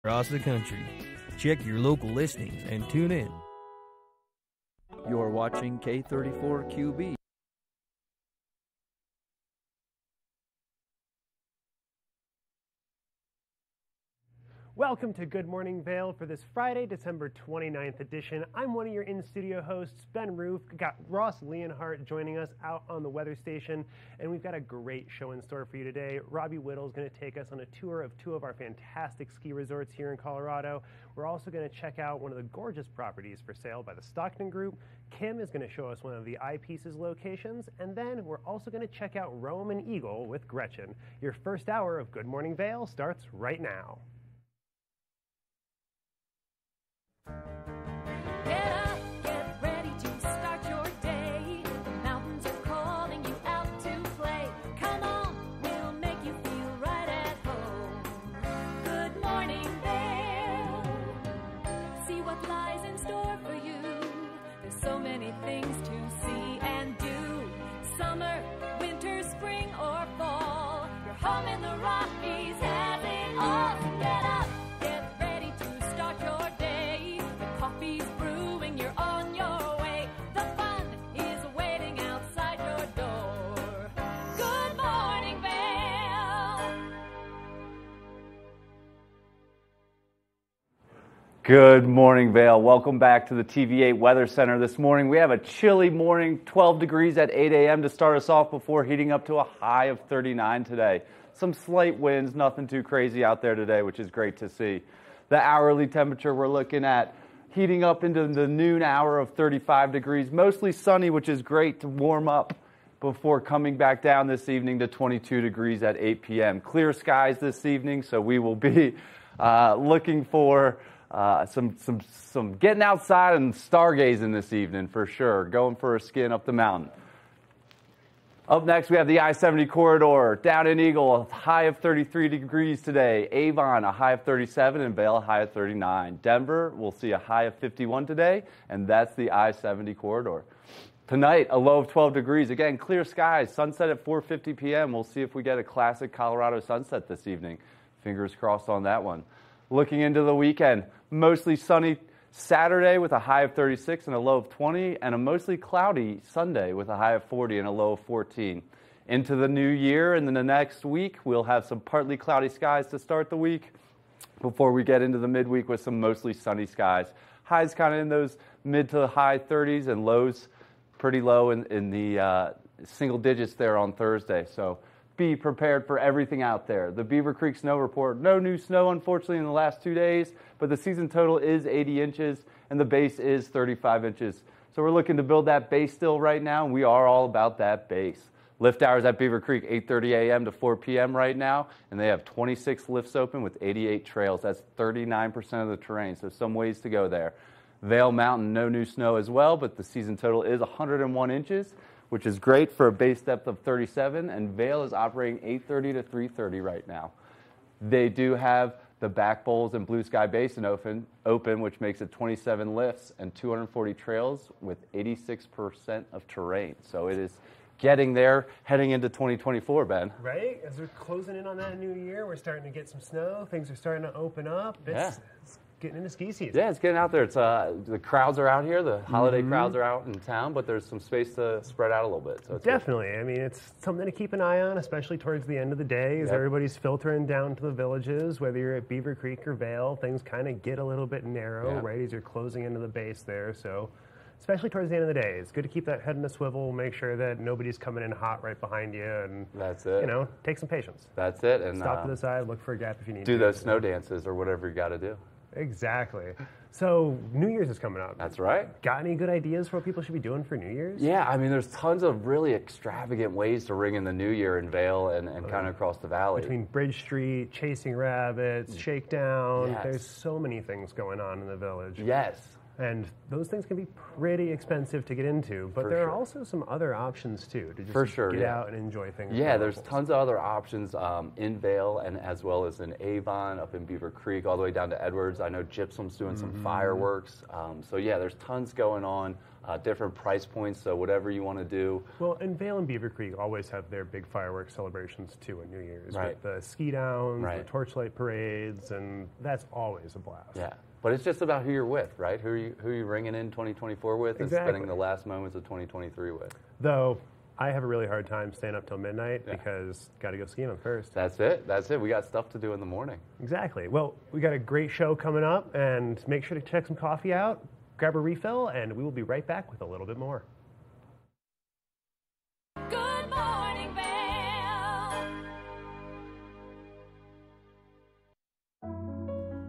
across the country. Check your local listings and tune in. You're watching K34QB. Welcome to Good Morning Vail for this Friday, December 29th edition. I'm one of your in-studio hosts, Ben Roof. We've got Ross Leonhardt joining us out on the weather station, and we've got a great show in store for you today. Robbie Whittle is going to take us on a tour of two of our fantastic ski resorts here in Colorado. We're also going to check out one of the gorgeous properties for sale by the Stockton Group. Kim is going to show us one of the Eyepieces locations, and then we're also going to check out Rome and Eagle with Gretchen. Your first hour of Good Morning Vail starts right now. Get up, get ready to start your day. The mountains are calling you out to play. Come on, we'll make you feel right at home. Good morning, Vail. See what lies in store for you. There's so many things to see and do. Summer, winter, spring, or fall. Your home in the Rockies has it all. So get up, get ready to start your day. Coffee's brewing, you're on your way. The fun is waiting outside your door. Good morning, Vail. Good morning, Vail. Welcome back to the TV8 Weather Center. This morning we have a chilly morning, 12 degrees at 8 a.m. to start us off before heating up to a high of 39 today. Some slight winds, nothing too crazy out there today, which is great to see. The hourly temperature we're looking at heating up into the noon hour of 35 degrees, mostly sunny, which is great to warm up before coming back down this evening to 22 degrees at 8 p.m. Clear skies this evening, so we will be looking for some getting outside and stargazing this evening for sure, going for a skin up the mountain. Up next, we have the I-70 corridor. Down in Eagle, a high of 33 degrees today. Avon, a high of 37, and Vail, a high of 39. Denver, we'll see a high of 51 today, and that's the I-70 corridor. Tonight, a low of 12 degrees. Again, clear skies. Sunset at 4:50 p.m. We'll see if we get a classic Colorado sunset this evening. Fingers crossed on that one. Looking into the weekend, mostly sunny Saturday with a high of 36 and a low of 20, and a mostly cloudy Sunday with a high of 40 and a low of 14. Into the new year and then the next week, we'll have some partly cloudy skies to start the week before we get into the midweek with some mostly sunny skies. Highs kind of in those mid to high 30s and lows pretty low in the single digits there on Thursday. So be prepared for everything out there. The Beaver Creek snow report, no new snow unfortunately in the last 2 days, but the season total is 80 inches and the base is 35 inches. So we're looking to build that base still right now, and we are all about that base. Lift hours at Beaver Creek, 8:30 a.m. to 4 p.m. right now, and they have 26 lifts open with 88 trails. That's 39% of the terrain, so some ways to go there. Vail Mountain, no new snow as well, but the season total is 101 inches, which is great for a base depth of 37, and Vail is operating 8:30 to 3:30 right now. They do have the back bowls and Blue Sky Basin open, which makes it 27 lifts and 240 trails with 86% of terrain. So it is getting there, heading into 2024, Ben. Right? As we're closing in on that new year, we're starting to get some snow. Things are starting to open up. It's getting into ski season. Yeah, it's getting out there. It's the crowds are out here. The holiday crowds are out in town, but there's some space to spread out a little bit. So it's definitely. Good. I mean, it's something to keep an eye on, especially towards the end of the day, as everybody's filtering down to the villages. Whether you're at Beaver Creek or Vail, things kind of get a little bit narrow, right, as you're closing into the base there. So, especially towards the end of the day, it's good to keep that head in a swivel, make sure that nobody's coming in hot right behind you, and that's it. You know, take some patience. That's it, and stop to the side, look for a gap if you need to. Do those snow dances or whatever you got to do. Exactly. So New Year's is coming up. That's right. Got any good ideas for what people should be doing for New Year's? Yeah, I mean, there's tons of really extravagant ways to ring in the New Year in Vail and kind of across the valley. Between Bridge Street, Chasing Rabbits, Shakedown, there's so many things going on in the village. Yes. And those things can be pretty expensive to get into, but there are also some other options too to just get out and enjoy things. Yeah, there's tons of other options in Vail and as well as in Avon, up in Beaver Creek, all the way down to Edwards. I know Gypsum's doing some fireworks. So yeah, there's tons going on, different price points, so whatever you want to do. Well, and Vail and Beaver Creek always have their big fireworks celebrations too on New Year's, with the ski downs, the torchlight parades, and that's always a blast. Yeah. But it's just about who you're with, right? Who are you ringing in 2024 with and spending the last moments of 2023 with. Though I have a really hard time staying up till midnight because got to go skiing on first. That's it. We got stuff to do in the morning. Exactly. Well, we got a great show coming up, and make sure to check some coffee out, grab a refill, and we will be right back with a little bit more. Good morning, Vail.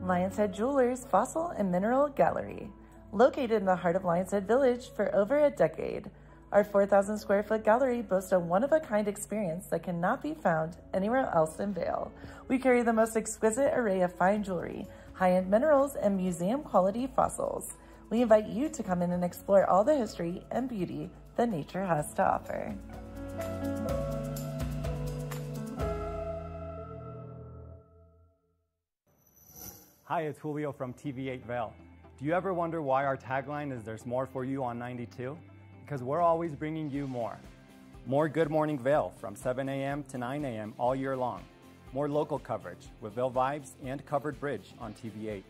Lions Head Jewelers Fossil and Mineral Gallery. Located in the heart of Lions Head Village for over a decade, our 4,000 square foot gallery boasts a one-of-a-kind experience that cannot be found anywhere else in Vail. We carry the most exquisite array of fine jewelry, high-end minerals, and museum-quality fossils. We invite you to come in and explore all the history and beauty that nature has to offer. Hi, it's Julio from TV8 Vail. Do you ever wonder why our tagline is "There's more for you on 92"? Because we're always bringing you more. More Good Morning Vail from 7 a.m. to 9 a.m. all year long. More local coverage with Vail Vibes and Covered Bridge on TV8.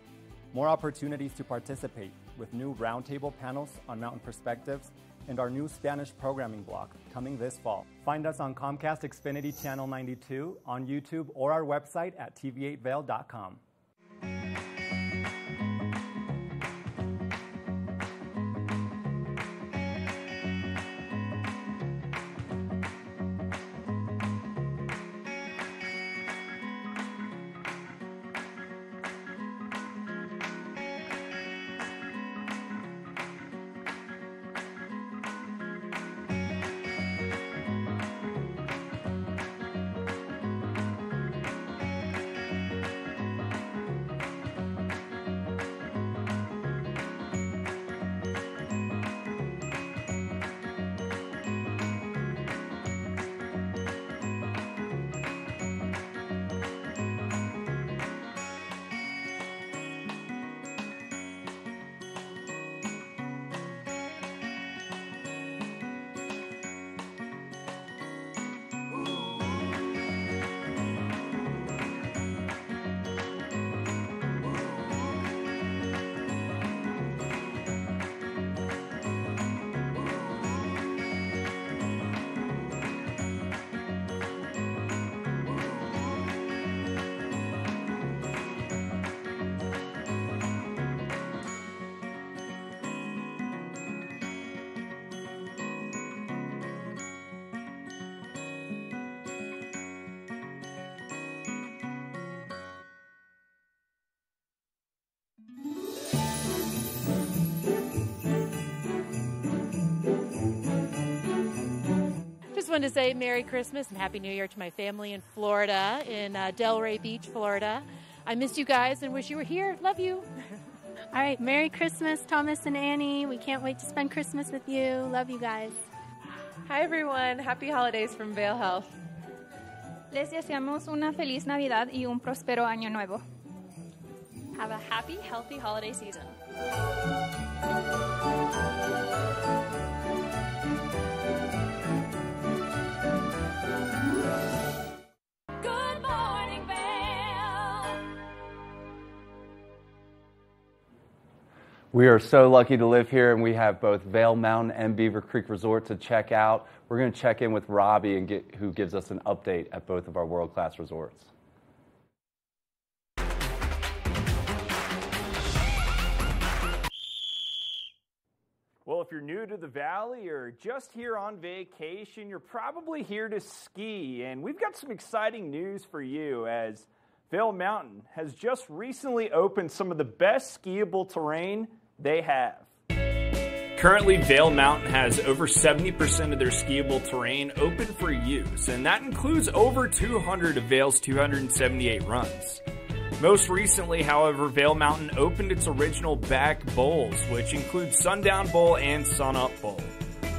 More opportunities to participate with new roundtable panels on mountain perspectives and our new Spanish programming block coming this fall. Find us on Comcast Xfinity Channel 92, on YouTube, or our website at tv8vail.com. Just wanted to say Merry Christmas and Happy New Year to my family in Florida, in Delray Beach, Florida. I miss you guys and wish you were here. Love you. All right, Merry Christmas, Thomas and Annie. We can't wait to spend Christmas with you. Love you guys. Hi everyone, happy holidays from Vail Health. Les deseamos una feliz Navidad y un próspero año nuevo. Have a happy, healthy holiday season. Good morning, Vail. We are so lucky to live here, and we have both Vail Mountain and Beaver Creek Resort to check out. We're going to check in with Robbie and who gives us an update at both of our world-class resorts. Well, if you're new to the Valley or just here on vacation, you're probably here to ski. And we've got some exciting news for you as Vail Mountain has just recently opened some of the best skiable terrain they have. Currently, Vail Mountain has over 70% of their skiable terrain open for use, and that includes over 200 of Vail's 278 runs. Most recently, however, Vail Mountain opened its original back bowls, which include Sundown Bowl and Sunup Bowl.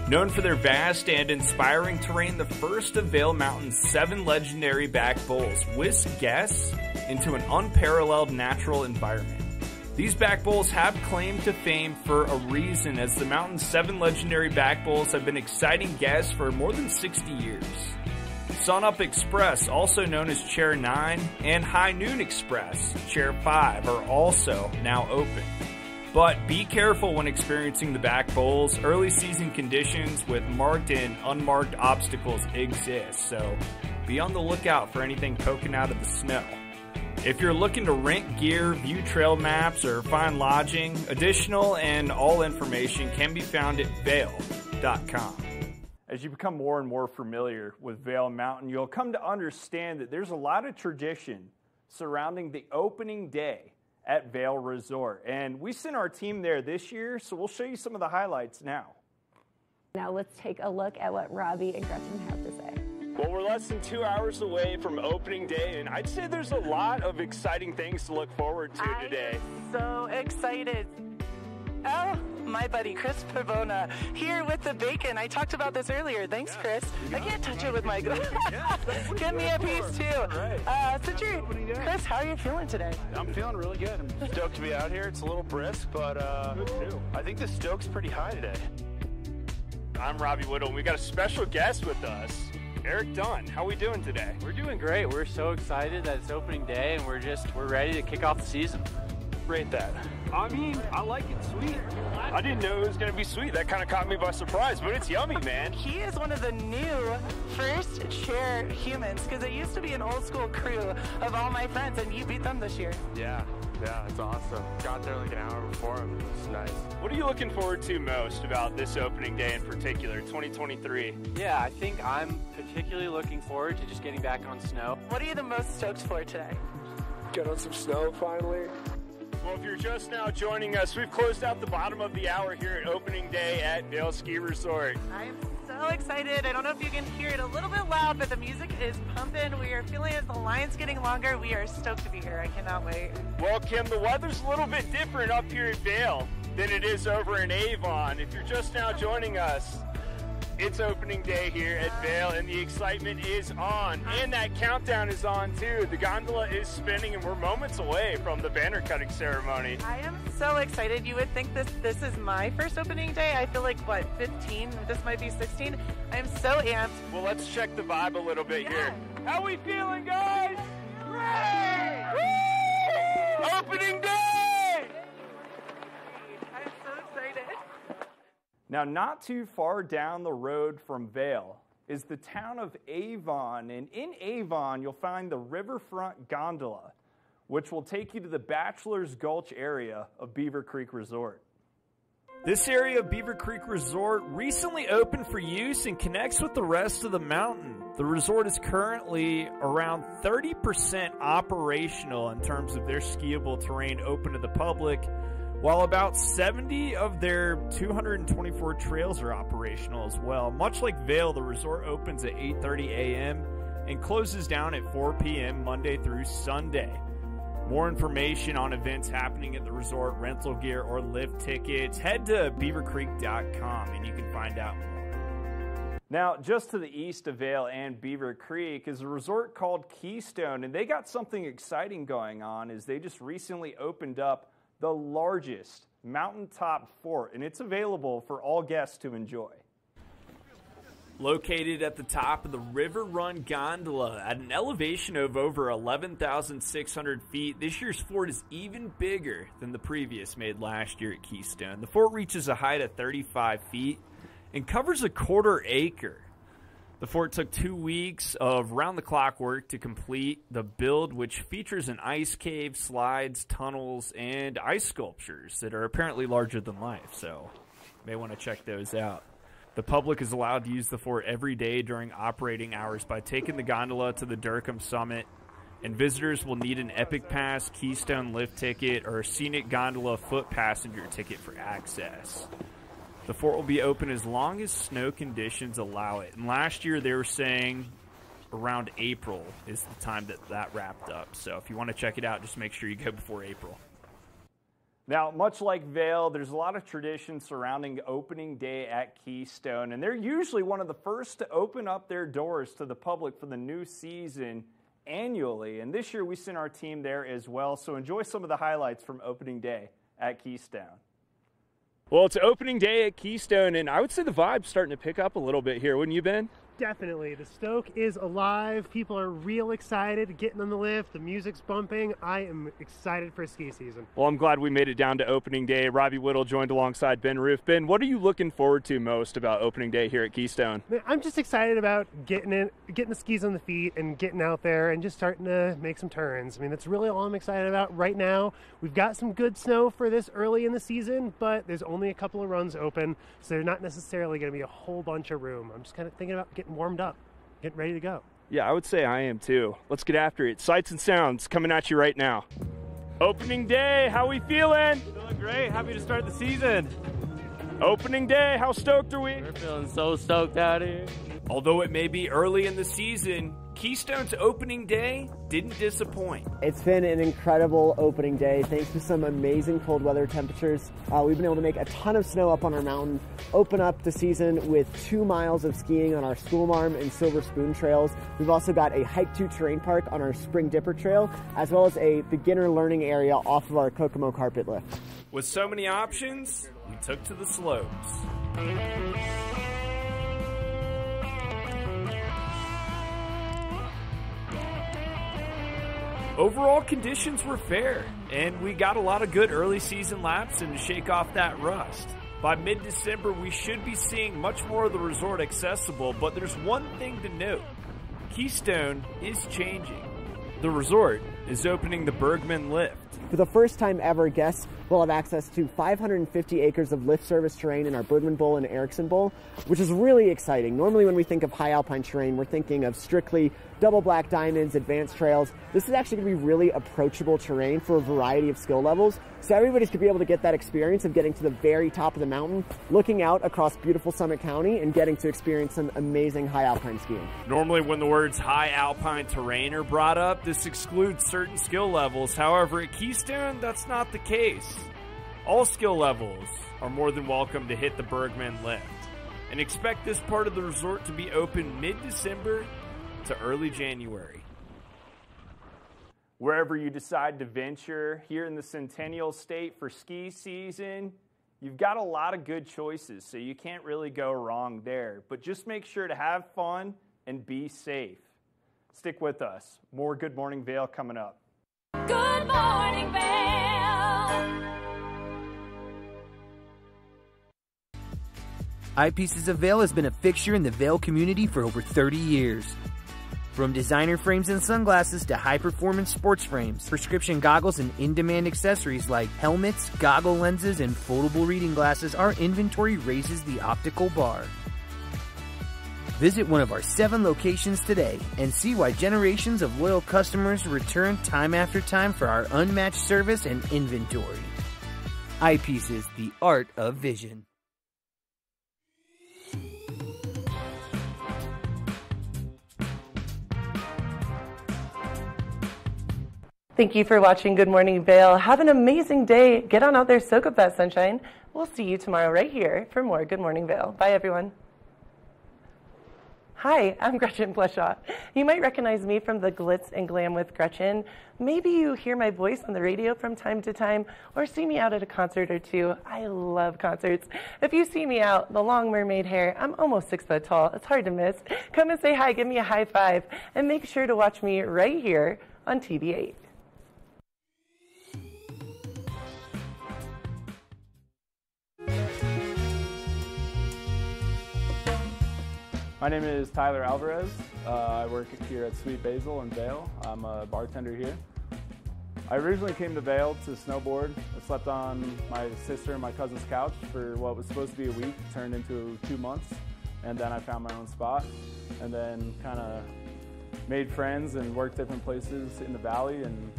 Known for their vast and inspiring terrain, the first of Vail Mountain's 7 legendary back bowls whisk guests into an unparalleled natural environment. These back bowls have claim to fame for a reason, as the mountain's 7 legendary back bowls have been exciting guests for more than 60 years. Sunup Express, also known as Chair 9, and High Noon Express, Chair 5, are also now open. But be careful when experiencing the back bowls. Early season conditions with marked and unmarked obstacles exist, so be on the lookout for anything poking out of the snow. If you're looking to rent gear, view trail maps, or find lodging, additional and all information can be found at vail.com. As you become more and more familiar with Vail Mountain, you'll come to understand that there's a lot of tradition surrounding the opening day at Vail Resort. And we sent our team there this year, so we'll show you some of the highlights now. Now let's take a look at what Robbie and Gretchen have to say. Well, we're less than 2 hours away from opening day, and I'd say there's a lot of exciting things to look forward to today. So excited. Oh, my buddy Chris Pavona here with the bacon. I talked about this earlier. Thanks, Chris. I can't touch it with my... Give me a piece, too. Chris, how are you feeling today? I'm feeling really good. I'm stoked to be out here. It's a little brisk, but I think the stoke's pretty high today. I'm Robbie Whittle, and we got a special guest with us, Eric Dunn. How are we doing today? We're doing great. We're so excited that it's opening day, and we're ready to kick off the season. Rate that. I mean, I like it sweet. I didn't know it was going to be sweet. That kind of caught me by surprise, but it's yummy, man. He is one of the new first chair humans, because it used to be an old school crew of all my friends, and you beat them this year. Yeah, it's awesome. Got there like an hour before him. It was nice. What are you looking forward to most about this opening day in particular, 2023? Yeah, I think I'm particularly looking forward to just getting back on snow. What are you the most stoked for today? Get on some snow finally. Well, if you're just now joining us, we've closed out the bottom of the hour here at opening day at Vail Ski Resort. I'm so excited. I don't know if you can hear it a little bit loud, but the music is pumping. We are feeling as the line's getting longer. We are stoked to be here. I cannot wait. Well, Kim, the weather's a little bit different up here at Vail than it is over in Avon. If you're just now joining us, it's opening day here at Vail, and the excitement is on. And that countdown is on, too. The gondola is spinning, and we're moments away from the banner cutting ceremony. I am so excited. You would think this is my first opening day. I feel like, 15? This might be 16. I'm so amped. Well, let's check the vibe a little bit here. How we feeling, guys? Great! Woo! Opening day! I'm so excited. Now, not too far down the road from Vail is the town of Avon, and in Avon, you'll find the Riverfront Gondola, which will take you to the Bachelor's Gulch area of Beaver Creek Resort. This area of Beaver Creek Resort recently opened for use and connects with the rest of the mountain. The resort is currently around 30% operational in terms of their skiable terrain open to the public, while about 70 of their 224 trails are operational as well. Much like Vail, the resort opens at 8:30 a.m. and closes down at 4 p.m. Monday through Sunday. More information on events happening at the resort, rental gear, or lift tickets, head to beavercreek.com and you can find out more. Now, just to the east of Vail and Beaver Creek is a resort called Keystone, and they got something exciting going on as they just recently opened up the largest mountaintop fort, and it's available for all guests to enjoy. Located at the top of the River Run Gondola at an elevation of over 11,600 feet, this year's fort is even bigger than the previous made last year at Keystone. The fort reaches a height of 35 feet and covers a quarter acre. The fort took 2 weeks of round-the-clock work to complete the build, which features an ice cave, slides, tunnels, and ice sculptures that are apparently larger than life, so you may want to check those out. The public is allowed to use the fort every day during operating hours by taking the gondola to the Durkham summit, and visitors will need an Epic Pass, Keystone lift ticket, or a Scenic Gondola foot passenger ticket for access. The fort will be open as long as snow conditions allow it. And last year they were saying around April is the time that wrapped up. So if you want to check it out, just make sure you go before April. Now, much like Vail, there's a lot of tradition surrounding opening day at Keystone, and they're usually one of the first to open up their doors to the public for the new season annually. And this year we sent our team there as well, so enjoy some of the highlights from opening day at Keystone. Well, it's opening day at Keystone, and I would say the vibe's starting to pick up a little bit here, wouldn't you, Ben? Definitely. The Stoke is alive. People are real excited, getting on the lift. The music's bumping. I am excited for ski season. Well, I'm glad we made it down to opening day. Robbie Whittle joined alongside Ben Roof. Ben, what are you looking forward to most about opening day here at Keystone? Man, I'm just excited about getting the skis on the feet and getting out there and just starting to make some turns. I mean, that's really all I'm excited about right now. We've got some good snow for this early in the season, but there's only a couple of runs open, so there's not necessarily going to be a whole bunch of room. I'm just kind of thinking about getting warmed up, getting ready to go. Yeah, I would say I am too. Let's get after it. Sights and sounds coming at you right now. Opening day, how we feeling? Feeling great. Happy to start the season. Opening day, how stoked are we? We're feeling so stoked out here. Although it may be early in the season, Keystone's opening day didn't disappoint. It's been an incredible opening day thanks to some amazing cold weather temperatures. We've been able to make a ton of snow up on our mountain, open up the season with 2 miles of skiing on our Schoolmarm and Silver Spoon trails. We've also got a hike to terrain park on our Spring Dipper trail, as well as a beginner learning area off of our Kokomo carpet lift. With so many options, we took to the slopes. Overall conditions were fair, and we got a lot of good early season laps and to shake off that rust. By mid-December, we should be seeing much more of the resort accessible, but there's one thing to note. Keystone is changing. The resort is opening the Bergman Lift. For the first time ever, guests will have access to 550 acres of lift service terrain in our Bergman Bowl and Erickson Bowl, which is really exciting. Normally when we think of high alpine terrain, we're thinking of strictly double black diamonds, advanced trails. This is actually going to be really approachable terrain for a variety of skill levels. So everybody's going to be able to get that experience of getting to the very top of the mountain, looking out across beautiful Summit County and getting to experience some amazing high alpine skiing. Normally when the words high alpine terrain are brought up, this excludes certain skill levels. However, at Keystone, that's not the case. All skill levels are more than welcome to hit the Bergman Lift. And expect this part of the resort to be open mid-December to early January. Wherever you decide to venture here in the Centennial State for ski season, you've got a lot of good choices, so you can't really go wrong there. But just make sure to have fun and be safe. Stick with us. More Good Morning Vail coming up. Good Morning Vail. Eyepieces of Vail has been a fixture in the Vail community for over 30 years. From designer frames and sunglasses to high-performance sports frames, prescription goggles, and in-demand accessories like helmets, goggle lenses, and foldable reading glasses, our inventory raises the optical bar. Visit one of our 7 locations today and see why generations of loyal customers return time after time for our unmatched service and inventory. Eyepieces, the art of vision. Thank you for watching Good Morning Vail. Have an amazing day. Get on out there, soak up that sunshine. We'll see you tomorrow right here for more Good Morning Vail. Bye, everyone. Hi, I'm Gretchen Bleshaw. You might recognize me from the Glitz and Glam with Gretchen. Maybe you hear my voice on the radio from time to time or see me out at a concert or two. I love concerts. If you see me out, the long mermaid hair, I'm almost 6 foot tall. It's hard to miss. Come and say hi, give me a high five, and make sure to watch me right here on TV8. My name is Tyler Alvarez. I work here at Sweet Basil in Vail. I'm a bartender here. I originally came to Vail to snowboard. I slept on my sister and my cousin's couch for what was supposed to be a week, turned into 2 months, and then I found my own spot, and then kind of made friends and worked different places in the valley and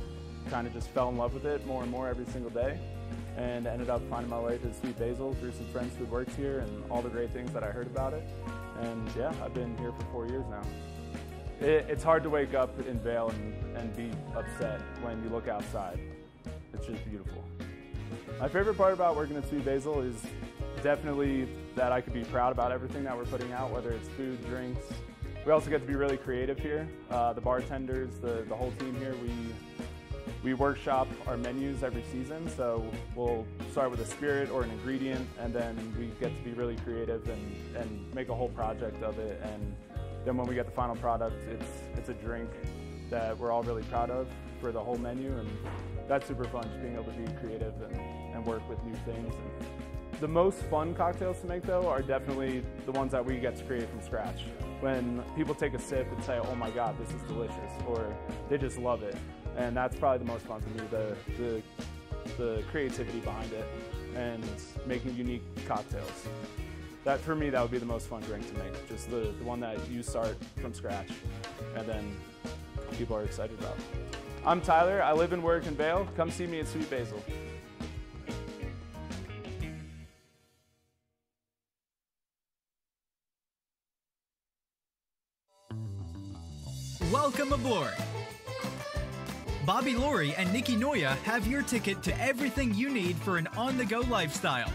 kind of just fell in love with it more and more every single day, and ended up finding my way to Sweet Basil through some friends who worked here and all the great things that I heard about it. And yeah, I've been here for 4 years now. It's hard to wake up in Vail and be upset when you look outside. It's just beautiful. My favorite part about working at Sweet Basil is definitely that I could be proud about everything that we're putting out, whether it's food, drinks. We also get to be really creative here. The bartenders, the whole team here, we workshop our menus every season, so we'll start with a spirit or an ingredient, and then we get to be really creative and make a whole project of it. And then when we get the final product, it's a drink that we're all really proud of for the whole menu, and that's super fun, just being able to be creative and work with new things. And the most fun cocktails to make, though, are definitely the ones that we get to create from scratch. When people take a sip and say, oh my God, this is delicious, or they just love it. And that's probably the most fun for me, the creativity behind it and making unique cocktails. That, for me, that would be the most fun drink to make, just the one that you start from scratch and then people are excited about. I'm Tyler, I live and work in Vail. Come see me at Sweet Basil. Welcome aboard! Bobby Laurie and Nikki Noya have your ticket to everything you need for an on-the-go lifestyle.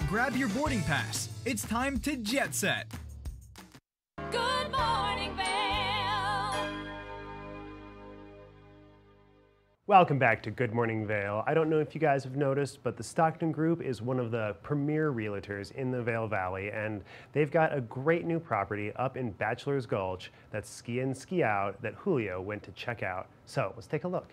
Grab your boarding pass. It's time to jet set. Good morning, Vail. Welcome back to Good Morning Vail. I don't know if you guys have noticed, but the Stockton Group is one of the premier realtors in the Vail Valley, and they've got a great new property up in Bachelor's Gulch that's ski in, ski out that Julio went to check out. So let's take a look.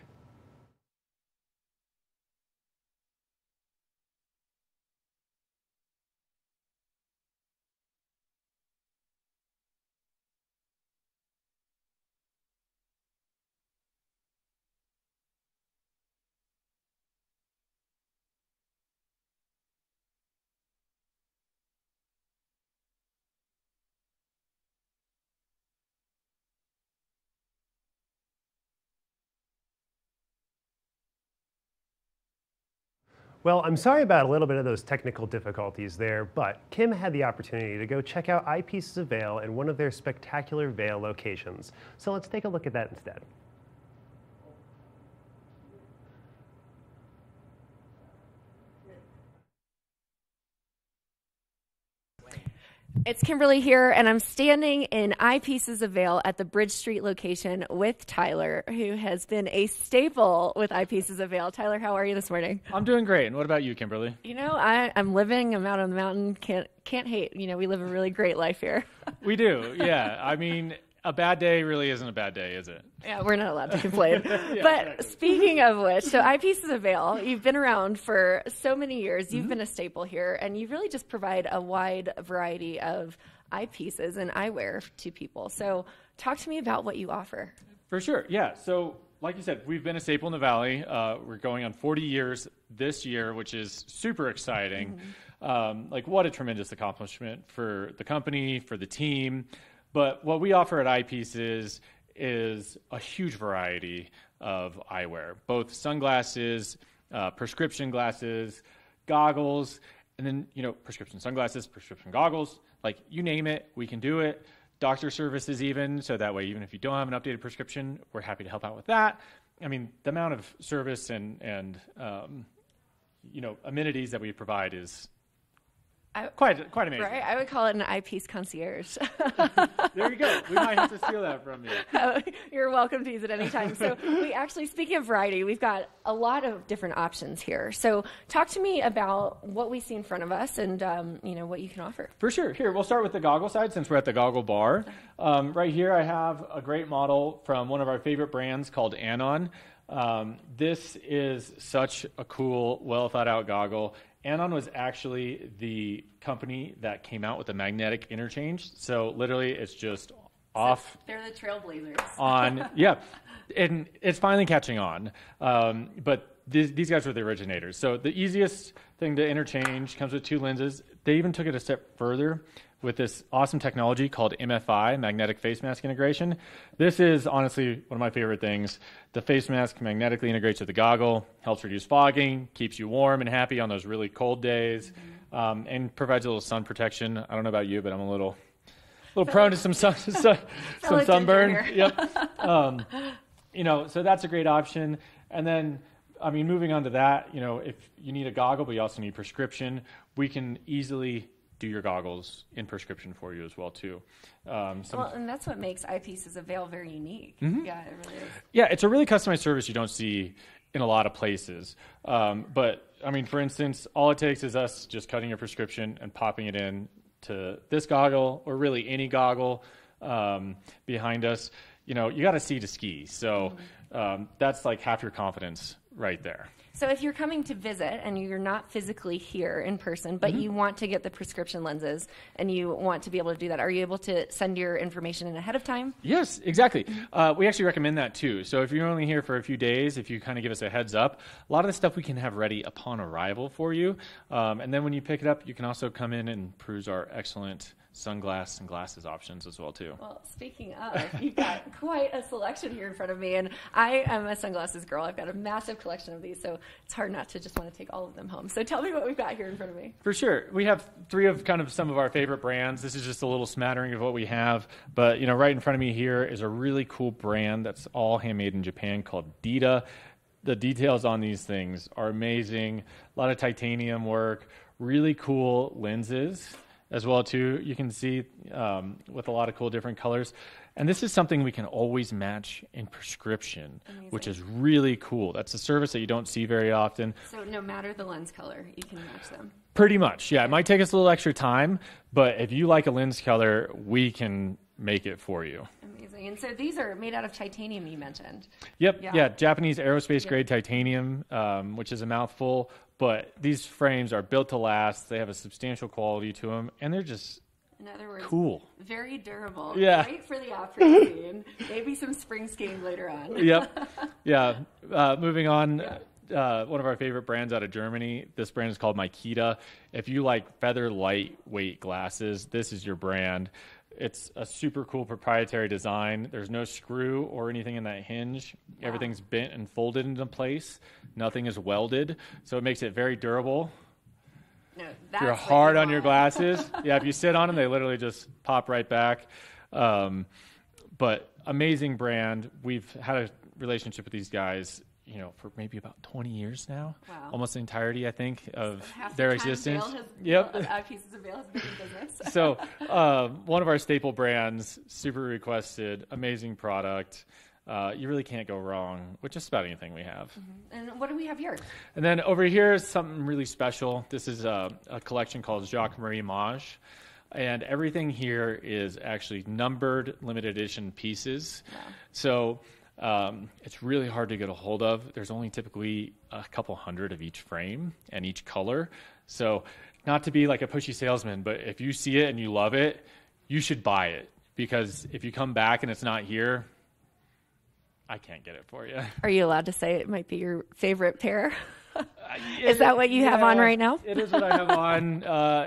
Well, I'm sorry about a little bit of those technical difficulties there, but Kim had the opportunity to go check out Eyepieces of Vail in one of their spectacular Vail locations. So let's take a look at that instead. It's Kimberly here, and I'm standing in Eyepieces of Vail at the Bridge Street location with Tyler, who has been a staple with Eyepieces of Vail. Tyler, how are you this morning? I'm doing great. And what about you, Kimberly? You know, I'm living. I'm out on the mountain. Can't hate. You know, we live a really great life here. We do, yeah. I mean, a bad day really isn't a bad day, is it? Yeah, we're not allowed to complain. Yeah, but exactly. Speaking of which, so Eyepieces of Vail, you've been around for so many years. You've been a staple here, and you really just provide a wide variety of eyepieces and eyewear to people. So talk to me about what you offer. For sure, yeah. So like you said, we've been a staple in the Valley. We're going on 40 years this year, which is super exciting. Like, what a tremendous accomplishment for the company, for the team. But what we offer at Eyepieces is a huge variety of eyewear, both sunglasses, prescription glasses, goggles, and then, you know, prescription sunglasses, prescription goggles, like you name it, we can do it. Doctor services even, so that way even if you don't have an updated prescription, we're happy to help out with that. I mean, the amount of service and you know, amenities that we provide is quite amazing. Right? I would call it an eyepiece concierge. There you go. We might have to steal that from you. You're welcome to use it anytime. So we actually, speaking of variety, we've got a lot of different options here. So talk to me about what we see in front of us and you know, what you can offer. For sure. Here, we'll start with the goggle side since we're at the goggle bar. Right here I have a great model from one of our favorite brands called Anon. This is such a cool, well thought out goggle. Anon was actually the company that came out with the magnetic interchange. So literally it's just off. They're the trailblazers. On, yeah. And it's finally catching on. But these guys were the originators. So the easiest thing to interchange comes with two lenses. They even took it a step further with this awesome technology called MFI, magnetic face mask integration. This is honestly one of my favorite things. The face mask magnetically integrates with the goggle, helps reduce fogging, keeps you warm and happy on those really cold days, and provides a little sun protection. I don't know about you, but I'm a little little prone to some sunburn. Yep. So that's a great option. And then, moving on to that, if you need a goggle, but you also need prescription, we can easily do your goggles in prescription for you as well too. And that's what makes Eyepieces of Vail very unique. Mm-hmm. Yeah, it really is. Yeah, it's a really customized service you don't see in a lot of places. But for instance, all it takes is us just cutting a prescription and popping it in to this goggle, or really any goggle behind us. You got to see to ski. So that's like half your confidence right there. So if you're coming to visit and you're not physically here in person, but you want to get the prescription lenses and you want to be able to do that, are you able to send your information in ahead of time? Yes, exactly. We actually recommend that too. So if you're only here for a few days, if you kind of give us a heads up, a lot of the stuff we can have ready upon arrival for you. And then when you pick it up, you can also come in and peruse our excellent sunglasses and glasses options as well too. Well, speaking of, you've got quite a selection here in front of me, and I am a sunglasses girl. I've got a massive collection of these, so it's hard not to just want to take all of them home. So tell me what we've got here in front of me. For sure. We have 3 of kind of some of our favorite brands. This is just a little smattering of what we have, but right in front of me here is a really cool brand that's all handmade in Japan called Dita. The details on these things are amazing. A lot of titanium work, really cool lenses as well too. You can see with a lot of cool different colors. And this is something we can always match in prescription, which is really cool. That's a service that you don't see very often. So no matter the lens color, you can match them. Pretty much, yeah. It might take us a little extra time, but if you like a lens color, we can make it for you. Amazing. And so these are made out of titanium, you mentioned. Yep, yeah. Japanese aerospace grade titanium, which is a mouthful. But these frames are built to last. They have a substantial quality to them, and they're just in other words, cool. Very durable. Yeah. Great for the afternoon scene. Maybe some spring skiing later on. Yep. Yeah. Moving on, one of our favorite brands out of Germany. This brand is called Makita. If you like feather lightweight glasses, this is your brand. It's a super cool proprietary design. There's no screw or anything in that hinge. Wow. Everything's bent and folded into place. Nothing is welded, so it makes it very durable. No, that's you're hard on your glasses. Yeah, if you sit on them, they literally just pop right back. But amazing brand. We've had a relationship with these guys, for maybe about 20 years now. Wow. Almost the entirety, I think, of half their the time existence. Yep. Eyepieces of Vail has been in business. So one of our staple brands, super requested, amazing product. You really can't go wrong with just about anything we have. Mm-hmm. And what do we have here? And then over here is something really special. This is a collection called Jacques Marie Mage. And everything here is actually numbered limited edition pieces. Wow. So it's really hard to get a hold of. There's only typically a couple hundred of each frame and each color. So not to be like a pushy salesman, but if you see it and you love it, you should buy it. Because if you come back and it's not here, I can't get it for you. Are you allowed to say it might be your favorite pair? Is that what you have on right now? It is what I have on.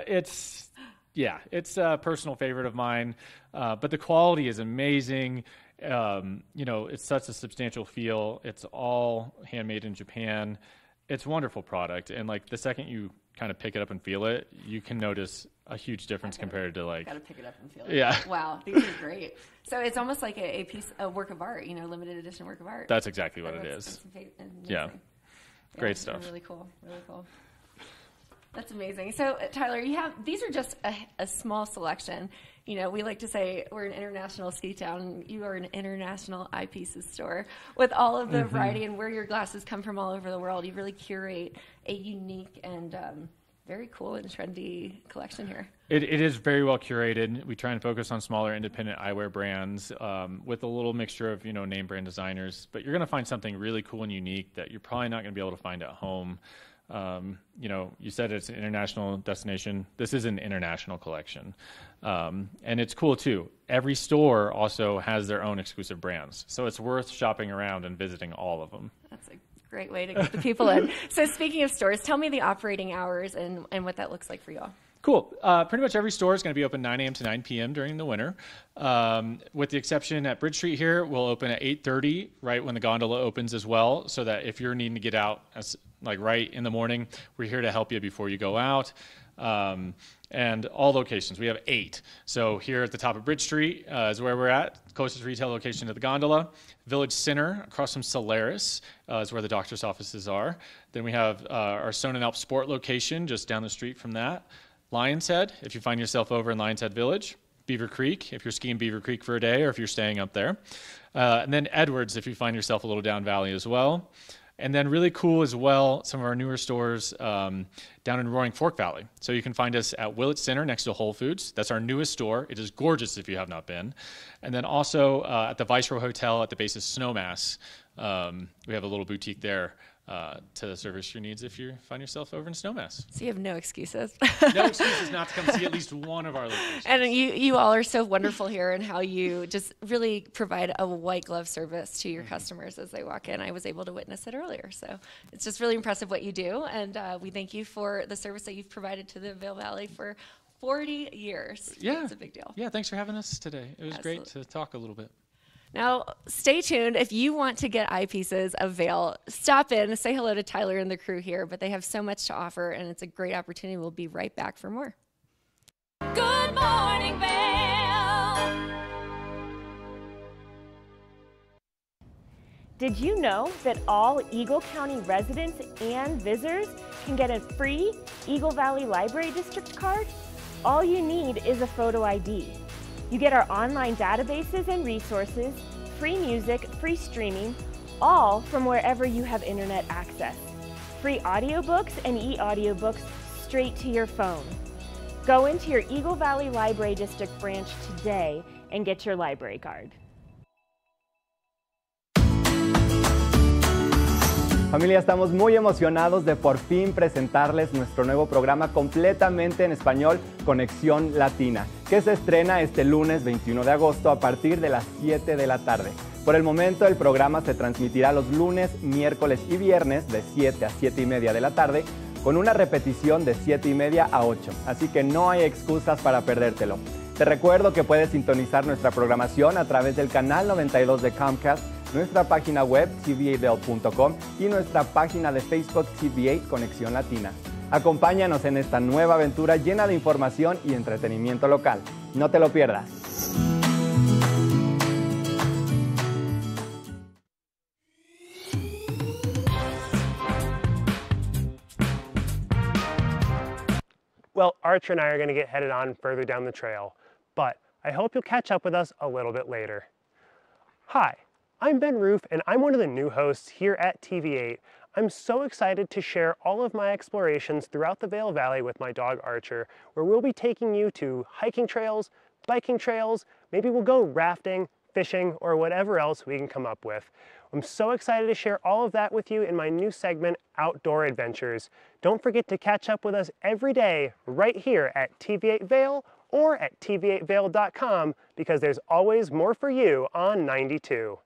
It's a personal favorite of mine. But the quality is amazing. It's such a substantial feel. It's all handmade in Japan. It's a wonderful product. And like the second you kind of pick it up and feel it, you can notice a huge difference compared to like. Gotta pick it up and feel it. Yeah. Wow, these are great. So it's almost like a work of art, limited edition work of art. That's exactly what it is. Yeah. Great stuff. Really cool. Really cool. That's amazing. So Tyler, these are just a small selection. We like to say we're an international ski town. You are an international eyepieces store with all of the variety and where your glasses come from all over the world. You really curate a unique and very cool and trendy collection here. It is very well curated. We try and focus on smaller independent eyewear brands with a little mixture of name brand designers. But you're going to find something really cool and unique that you're probably not going to be able to find at home. You said it's an international destination. This is an international collection. And it's cool too. Every store also has their own exclusive brands. So it's worth shopping around and visiting all of them. That's a great way to get the people in. So speaking of stores, tell me the operating hours and what that looks like for you all. Cool. Pretty much every store is going to be open 9 a.m. to 9 p.m. during the winter. With the exception at Bridge Street here, we'll open at 8:30, right when the gondola opens as well, so that if you're needing to get out right in the morning, we're here to help you before you go out. And all locations, we have 8. So here at the top of Bridge Street is where we're at, closest retail location to the gondola. Village Center, across from Solaris, is where the doctor's offices are. Then we have our Stone and Alp Sport location just down the street from that. Lion's Head, if you find yourself over in Lion's Head Village. Beaver Creek, if you're skiing Beaver Creek for a day or if you're staying up there. And then Edwards, if you find yourself a little down valley as well. And then really cool as well, some of our newer stores down in Roaring Fork Valley. So you can find us at Willett Center next to Whole Foods. That's our newest store. It is gorgeous if you have not been. And then also at the Viceroy Hotel at the base of Snowmass. We have a little boutique there to service your needs if you find yourself over in Snowmass. So you have no excuses. No excuses not to come see at least one of our locations. And you all are so wonderful here and how you just really provide a white glove service to your customers as they walk in. I was able to witness it earlier. So it's just really impressive what you do. And we thank you for the service that you've provided to the Vail Valley for 40 years. Yeah. It's a big deal. Yeah, thanks for having us today. It was Absolutely. great to talk a little bit. Now, stay tuned. If you want to get eyepieces of Vail, stop in, say hello to Tyler and the crew here, but they have so much to offer, and it's a great opportunity. We'll be right back for more. Good morning, Vail. Did you know that all Eagle County residents and visitors can get a free Eagle Valley Library District card? All you need is a photo ID. You get our online databases and resources, free music, free streaming, all from wherever you have internet access. Free audiobooks and e-audiobooks straight to your phone. Go into your Eagle Valley Library District branch today and get your library card. Familia, estamos muy emocionados de por fin presentarles nuestro nuevo programa completamente en español, Conexión Latina, que se estrena este lunes 21 de agosto a partir de las 7 de la tarde. Por el momento, el programa se transmitirá los lunes, miércoles y viernes de 7 a 7 y media de la tarde, con una repetición de 7 y media a 8, así que no hay excusas para perdértelo. Te recuerdo que puedes sintonizar nuestra programación a través del canal 92 de Comcast, nuestra página web tva.com y nuestra página de Facebook TVA Conexión Latina. Acompáñanos en esta nueva aventura llena de información y entretenimiento local. No te lo pierdas. Well, Archer and I are going to get headed on further down the trail, but I hope you'll catch up with us a little bit later. Hi, I'm Ben Roof, and I'm one of the new hosts here at TV8. I'm so excited to share all of my explorations throughout the Vail Valley with my dog Archer, where we'll be taking you to hiking trails, biking trails, maybe we'll go rafting, fishing, or whatever else we can come up with. I'm so excited to share all of that with you in my new segment, Outdoor Adventures. Don't forget to catch up with us every day right here at TV8 Vail or at tv8vail.com because there's always more for you on 92.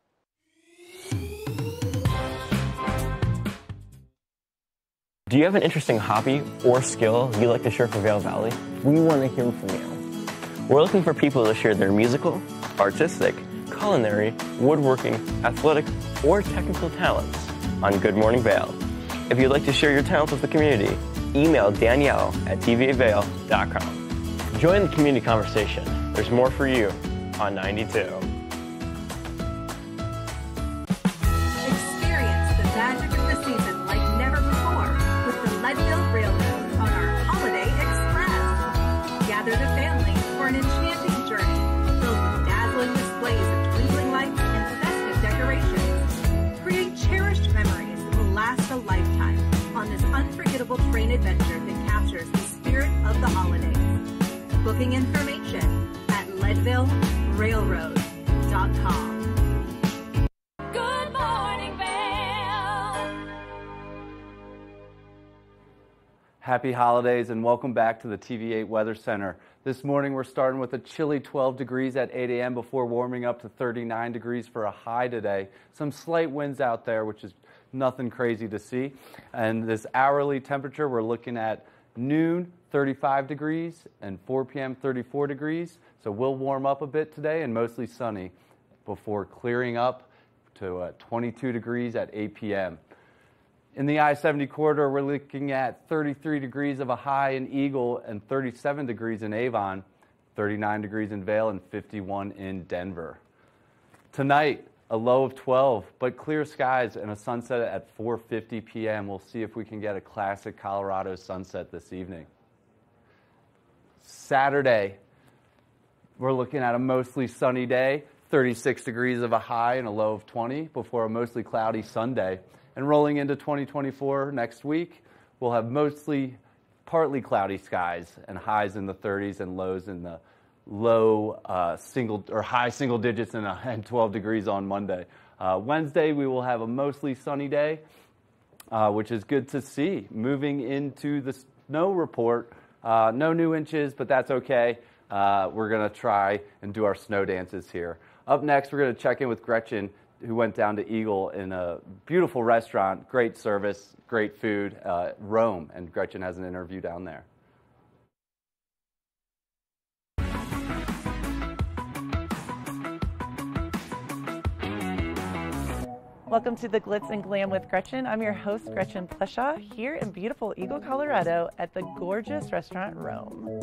Do you have an interesting hobby or skill you'd like to share for Vail Valley? We want to hear from you. We're looking for people to share their musical, artistic, culinary, woodworking, athletic, or technical talents on Good Morning Vail. If you'd like to share your talents with the community, email Danielle at tva.vail.com. Join the community conversation. There's more for you on 92. Experience the magic of the season like never before with the Leadville Railroad on our Holiday Express. Gather the family for an enchanting journey filled with dazzling displays of twinkling lights and festive decorations. Create cherished memories that will last a lifetime on this unforgettable train adventure that captures the spirit of the holidays. Booking information at leadvillerailroad.com. Good morning, Vail. Happy holidays and welcome back to the TV8 Weather Center. This morning we're starting with a chilly 12 degrees at 8 a.m. before warming up to 39 degrees for a high today. Some slight winds out there, which is nothing crazy to see. And this hourly temperature, we're looking at Noon, 35 degrees, and 4 p.m., 34 degrees. So we'll warm up a bit today and mostly sunny before clearing up to 22 degrees at 8 p.m. In the I-70 corridor, we're looking at 33 degrees of a high in Eagle and 37 degrees in Avon, 39 degrees in Vail, and 51 in Denver. Tonight, a low of 12, but clear skies and a sunset at 4:50 p.m. We'll see if we can get a classic Colorado sunset this evening. Saturday, we're looking at a mostly sunny day, 36 degrees of a high and a low of 20 before a mostly cloudy Sunday. And rolling into 2024 next week, we'll have mostly partly cloudy skies and highs in the 30s and lows in the low single or high single digits and 12 degrees on Monday. Wednesday, we will have a mostly sunny day, which is good to see. Moving into the snow report, no new inches, but that's okay. We're going to try and do our snow dances here. Up next, we're going to check in with Gretchen, who went down to Eagle in a beautiful restaurant, great service, great food, Rome, and Gretchen has an interview down there. Welcome to the Glitz and Glam with Gretchen. I'm your host, Gretchen Pleshaw, here in beautiful Eagle, Colorado at the gorgeous restaurant Rome.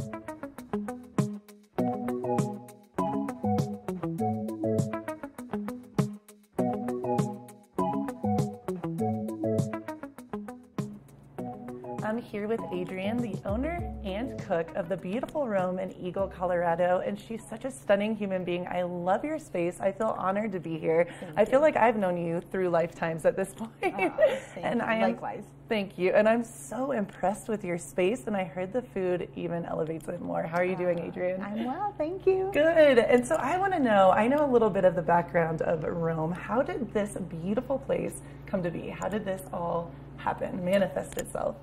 I'm here with Adrienne, the owner and cook of the beautiful Rome in Eagle, Colorado, and she's such a stunning human being. I love your space. I feel honored to be here. I feel like I've known you through lifetimes at this point. And I am, likewise. Thank you. And I'm so impressed with your space, and I heard the food even elevates it more. How are you doing, Adrienne? I'm well, thank you. Good. And so I want to know, I know a little bit of the background of Rome. How did this beautiful place come to be? How did this all happen, manifest itself?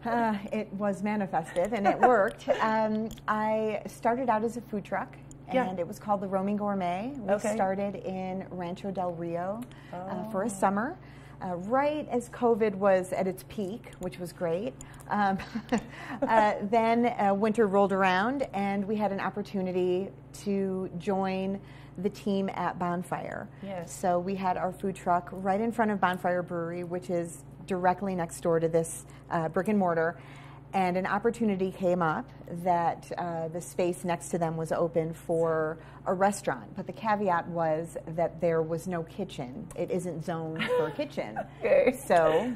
It was manifested, and it worked. I started out as a food truck, and it was called the Roaming Gourmet. We started in Rancho Del Rio for a summer, right as COVID was at its peak, which was great. Then winter rolled around, and we had an opportunity to join the team at Bonfire. Yes. So we had our food truck right in front of Bonfire Brewery, which is directly next door to this brick and mortar, and an opportunity came up that the space next to them was open for a restaurant, but the caveat was that there was no kitchen. It isn't zoned for a kitchen. So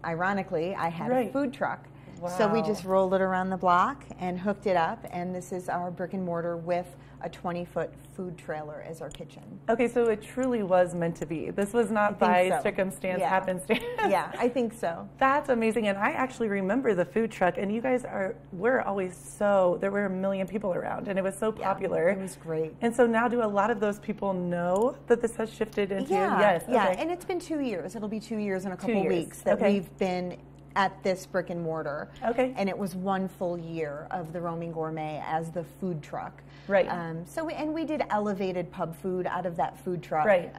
ironically, I had a food truck. Wow. So we just rolled it around the block and hooked it up, and this is our brick and mortar with a 20-foot food trailer as our kitchen. Okay, so it truly was meant to be. This was not by circumstance, happenstance. Yeah, I think so. That's amazing. And I actually remember the food truck, and you guys were always there were 1 million people around, and it was so popular. It was great. And so now do a lot of those people know that this has shifted into? Yes. Yeah, and it's been 2 years. It'll be 2 years in a couple weeks that we've been at this brick and mortar. Okay. And it was 1 full year of the Roaming Gourmet as the food truck. Right. We did elevated pub food out of that food truck. Right.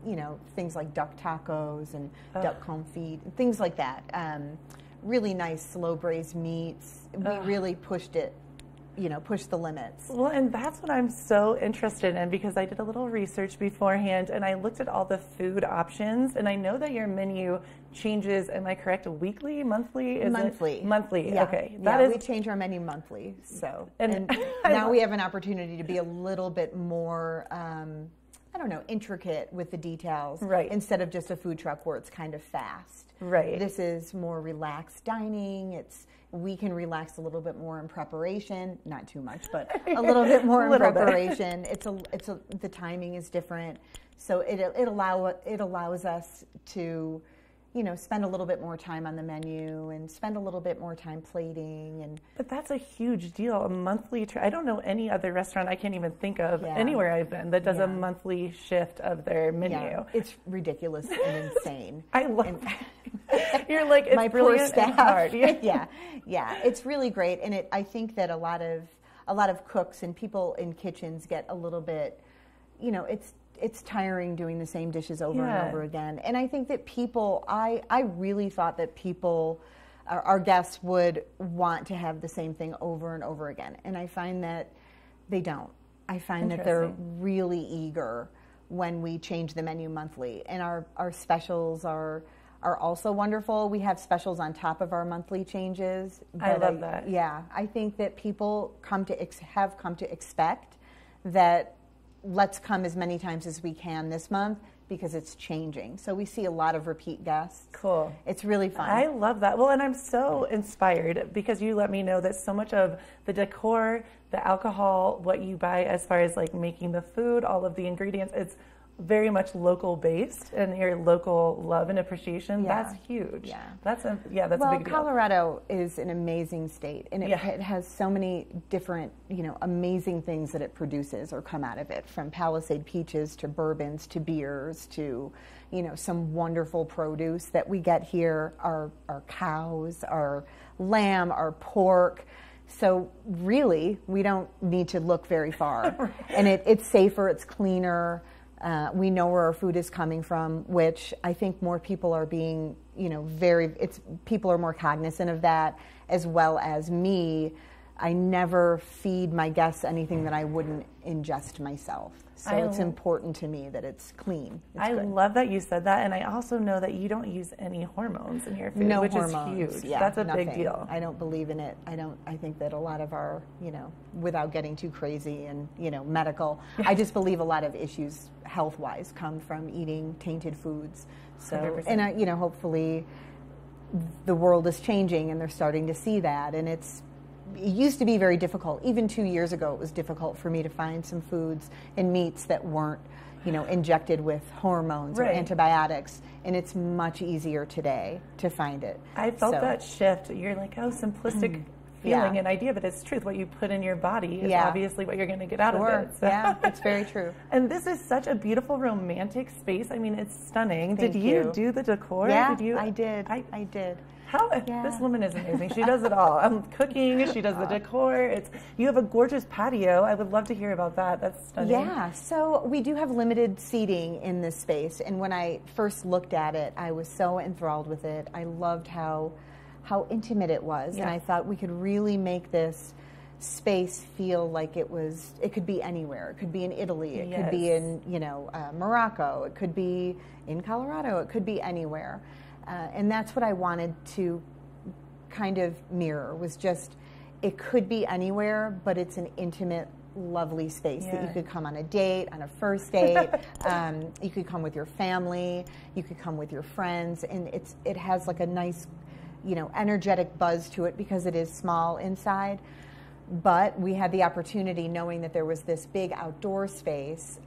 You know, things like duck tacos and duck confit, things like that. Really nice slow braised meats. We really pushed it. Push the limits. Well, and that's what I'm so interested in, because I did a little research beforehand and I looked at all the food options, and I know that your menu changes, am I correct, weekly, monthly? Monthly. Monthly, yeah. okay. Yeah, we change our menu monthly. So, and now we have an opportunity to be a little bit more, intricate with the details. Right. Instead of just a food truck where it's kind of fast. Right. This is more relaxed dining. We can relax a little bit more in preparation, not too much, but a little bit more in preparation. The timing is different, so it allows us to, spend a little bit more time on the menu and spend a little bit more time plating. But that's a huge deal. A monthly. I don't know any other restaurant I can't even think of anywhere I've been that does a monthly shift of their menu. Yeah. It's ridiculous and insane. I love. You're like, it's my brilliant poor staff. And hard. Yeah, it's really great, and I think that a lot of cooks and people in kitchens get a little bit, it's tiring doing the same dishes over and over again. And I think that I really thought that people our guests would want to have the same thing over and over again. And I find that they don't. I find that they're really eager when we change the menu monthly. And our specials are also wonderful. We have specials on top of our monthly changes. I love that. Yeah, I think that people have come to expect that let's come as many times as we can this month because it's changing. So we see a lot of repeat guests. Cool. It's really fun. I love that. Well, and I'm so inspired because you let me know that so much of the decor, the alcohol, what you buy as far as like making the food, all of the ingredients, it's very much local based, and your local love and appreciation. Yeah. That's huge. Yeah, that's a big deal. Colorado is an amazing state, and it has so many different, amazing things that it produces or come out of it, from Palisade peaches to bourbons to beers to, some wonderful produce that we get here. Our cows, our lamb, our pork. So really, we don't need to look very far, right. And it's safer, it's cleaner. We know where our food is coming from, which I think more people are being, people are more cognizant of that, as well as me. I never feed my guests anything that I wouldn't ingest myself. So it's important to me that it's clean. I love that you said that, and I also know that you don't use any hormones in your food, which is huge. Yeah, that's a nothing. big deal. I don't believe in it. I think that a lot of our, without getting too crazy and, medical, I just believe a lot of issues health-wise come from eating tainted foods. So, 100%. and hopefully the world is changing and they're starting to see that, and it used to be very difficult. Even 2 years ago, it was difficult for me to find some foods and meats that weren't, injected with hormones or antibiotics. And it's much easier today to find it. I felt that shift. You're like, simplistic feeling and idea, but it's truth. What you put in your body is obviously what you're going to get out of it. So. Yeah, it's very true. And this is such a beautiful, romantic space. I mean, it's stunning. Thank Did you do the decor? Yeah, did you? I did. I did. This woman is amazing. She does it all. I'm cooking. She does the decor. You have a gorgeous patio. I would love to hear about that. That's stunning. Yeah. So we do have limited seating in this space, and when I first looked at it, I was so enthralled with it. I loved how intimate it was, and I thought we could really make this space feel like it could be anywhere. It could be in Italy. It could be in Morocco. It could be in Colorado. It could be anywhere. And that's what I wanted to kind of mirror, was just, it could be anywhere, but it's an intimate, lovely space that you could come on a date, on a first date. You could come with your family. You could come with your friends. And it has like a nice, energetic buzz to it because it is small inside. But we had the opportunity, knowing that there was this big outdoor space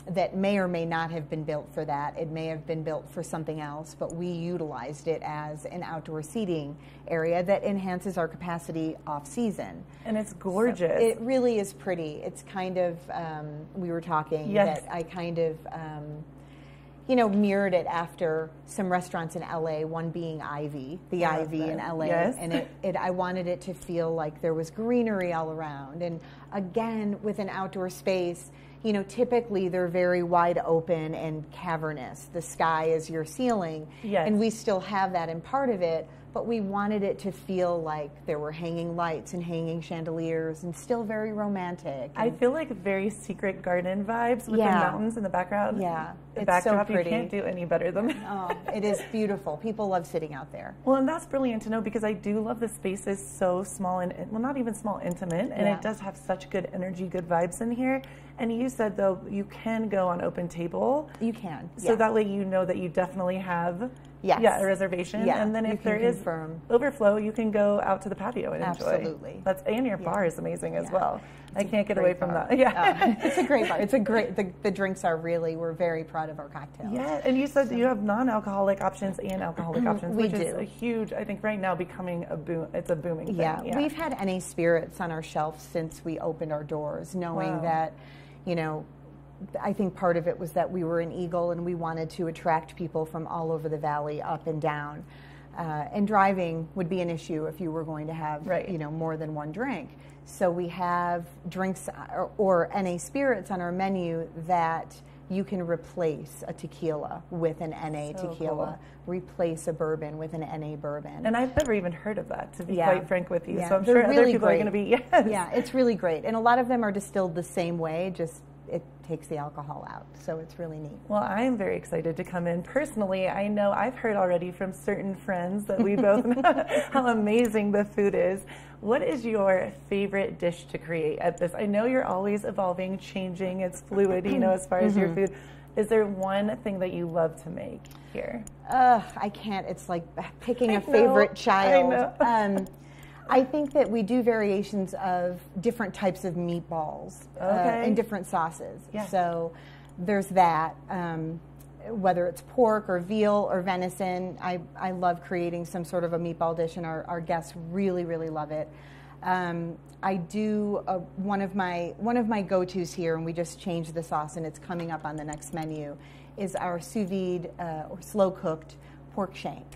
that may or may not have been built for that. It may have been built for something else, but we utilized it as an outdoor seating area that enhances our capacity off-season. And it's gorgeous. So it really is pretty. It's kind of, we were talking, that I kind of, mirrored it after some restaurants in LA, one being Ivy, Ivy in LA. Yes. And I wanted it to feel like there was greenery all around. And again, with an outdoor space, typically they're very wide open and cavernous. The sky is your ceiling. Yes. And we still have that in part of it, but we wanted it to feel like there were hanging lights and hanging chandeliers and still very romantic. I feel like very secret garden vibes with the mountains in the background. Yeah, the it's backdrop, so pretty. You can't do any better than that. Oh, it is beautiful. People love sitting out there. Well, and that's brilliant to know, because I do love the space is so small and, well, not even small, intimate, and it does have such good energy, good vibes in here. And you said, though, you can go on open table. You can. So that way you know that you definitely have a reservation. Yeah. And then if there is overflow, you can go out to the patio and enjoy. Absolutely. And your bar is amazing as well. I can't get away from that. Yeah. It's a great bar. It's a great, the drinks are really, we're very proud of our cocktails. Yeah, and you said that you have non-alcoholic options and alcoholic options, We which do. is a huge, I think right now becoming a boom. It's a booming thing. Yeah, we've had NA spirits on our shelf since we opened our doors, knowing that, I think part of it was that we were an Eagle and we wanted to attract people from all over the valley, up and down. And driving would be an issue if you were going to have, more than one drink. So we have drinks or NA spirits on our menu that you can replace a tequila with an NA So tequila, replace a bourbon with an NA bourbon. And I've never even heard of that, to be quite frank with you. Yeah, So I'm they're sure other really people great. are going to be, yes. Yeah, it's really great. And a lot of them are distilled the same way, just it takes the alcohol out. So it's really neat. Well, I am very excited to come in. Personally, I know I've heard already from certain friends that we both know how amazing the food is. What is your favorite dish to create at this? I know you're always evolving, changing, it's fluid, you know, as far as your food. Is there one thing that you love to make here? I can't. It's like picking a favorite child. I know. I think that we do variations of different types of meatballs in different sauces. Yeah. So there's that. Whether it's pork or veal or venison, I love creating some sort of a meatball dish, and our guests really, really love it. I do one of my go-tos here, and we just changed the sauce, and it's coming up on the next menu, is our sous vide or slow cooked pork shank.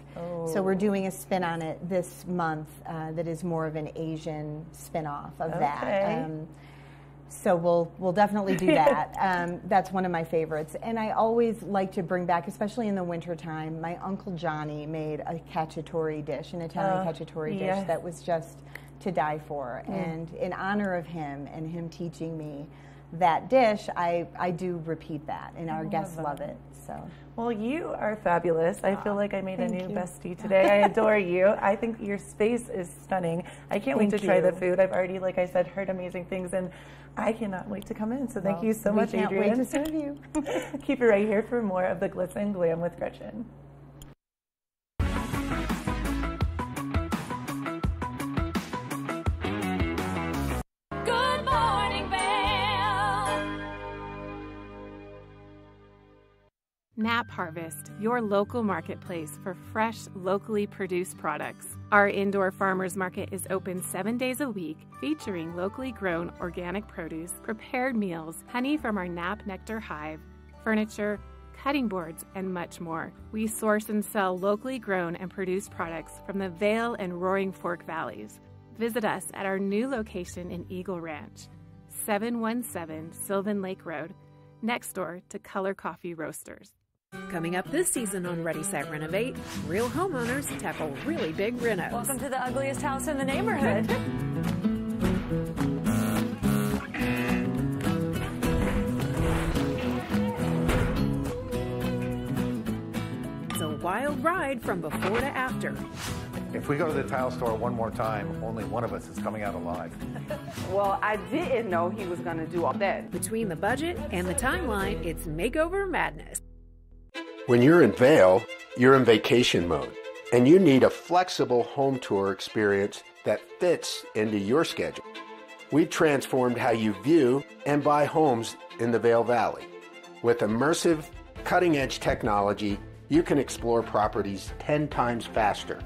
So we're doing a spin on it this month that is more of an Asian spin-off of that. So we'll definitely do that. That's one of my favorites. And I always like to bring back, especially in the wintertime, my Uncle Johnny made a cacciatore dish, an Italian cacciatore dish that was just to die for. And in honor of him and him teaching me that dish, I do repeat that, and our guests love it. So. Well, you are fabulous. I feel like I made a new bestie today. I adore you. I think your space is stunning. I can't wait to try the food. I've already, like I said, heard amazing things, and I cannot wait to come in. So thank you so much, Adrienne. We can't wait to serve you. Keep it right here for more of the Glitz and Glam with Gretchen. Good morning, Vail. Nap Harvest, your local marketplace for fresh, locally produced products. Our indoor farmers market is open 7 days a week, featuring locally grown organic produce, prepared meals, honey from our Nap Nectar hive, furniture, cutting boards, and much more. We source and sell locally grown and produced products from the Vail and Roaring Fork Valleys. Visit us at our new location in Eagle Ranch, 717 Sylvan Lake Road, next door to Color Coffee Roasters. Coming up this season on Ready, Set, Renovate, real homeowners tackle really big renos. Welcome to the ugliest house in the neighborhood. It's a wild ride from before to after. If we go to the tile store one more time, only one of us is coming out alive. Well, I didn't know he was going to do all that. Between the budget and the timeline, it's makeover madness. When you're in Vail, you're in vacation mode, and you need a flexible home tour experience that fits into your schedule. We've transformed how you view and buy homes in the Vail Valley. With immersive, cutting-edge technology, you can explore properties 10 times faster.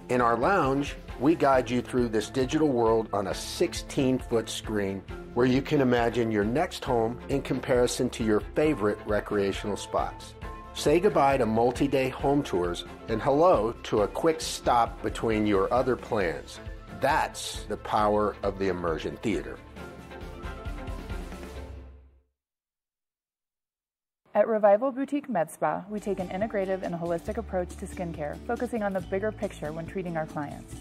In our lounge, we guide you through this digital world on a 16-foot screen where you can imagine your next home in comparison to your favorite recreational spots. Say goodbye to multi-day home tours and hello to a quick stop between your other plans. That's the power of the immersion theater. At Revival Boutique Med Spa, we take an integrative and holistic approach to skincare, focusing on the bigger picture when treating our clients.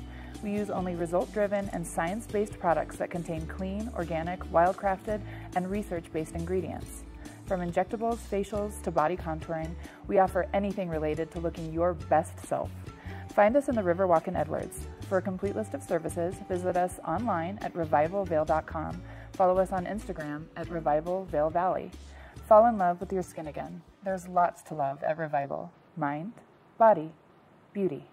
We use only result-driven and science-based products that contain clean, organic, wildcrafted, and research-based ingredients. From injectables, facials, to body contouring, we offer anything related to looking your best self. Find us in the Riverwalk in Edwards. For a complete list of services, visit us online at revivalvail.com. Follow us on Instagram at Revival Vail Valley. Fall in love with your skin again. There's lots to love at Revival. Mind, body, beauty.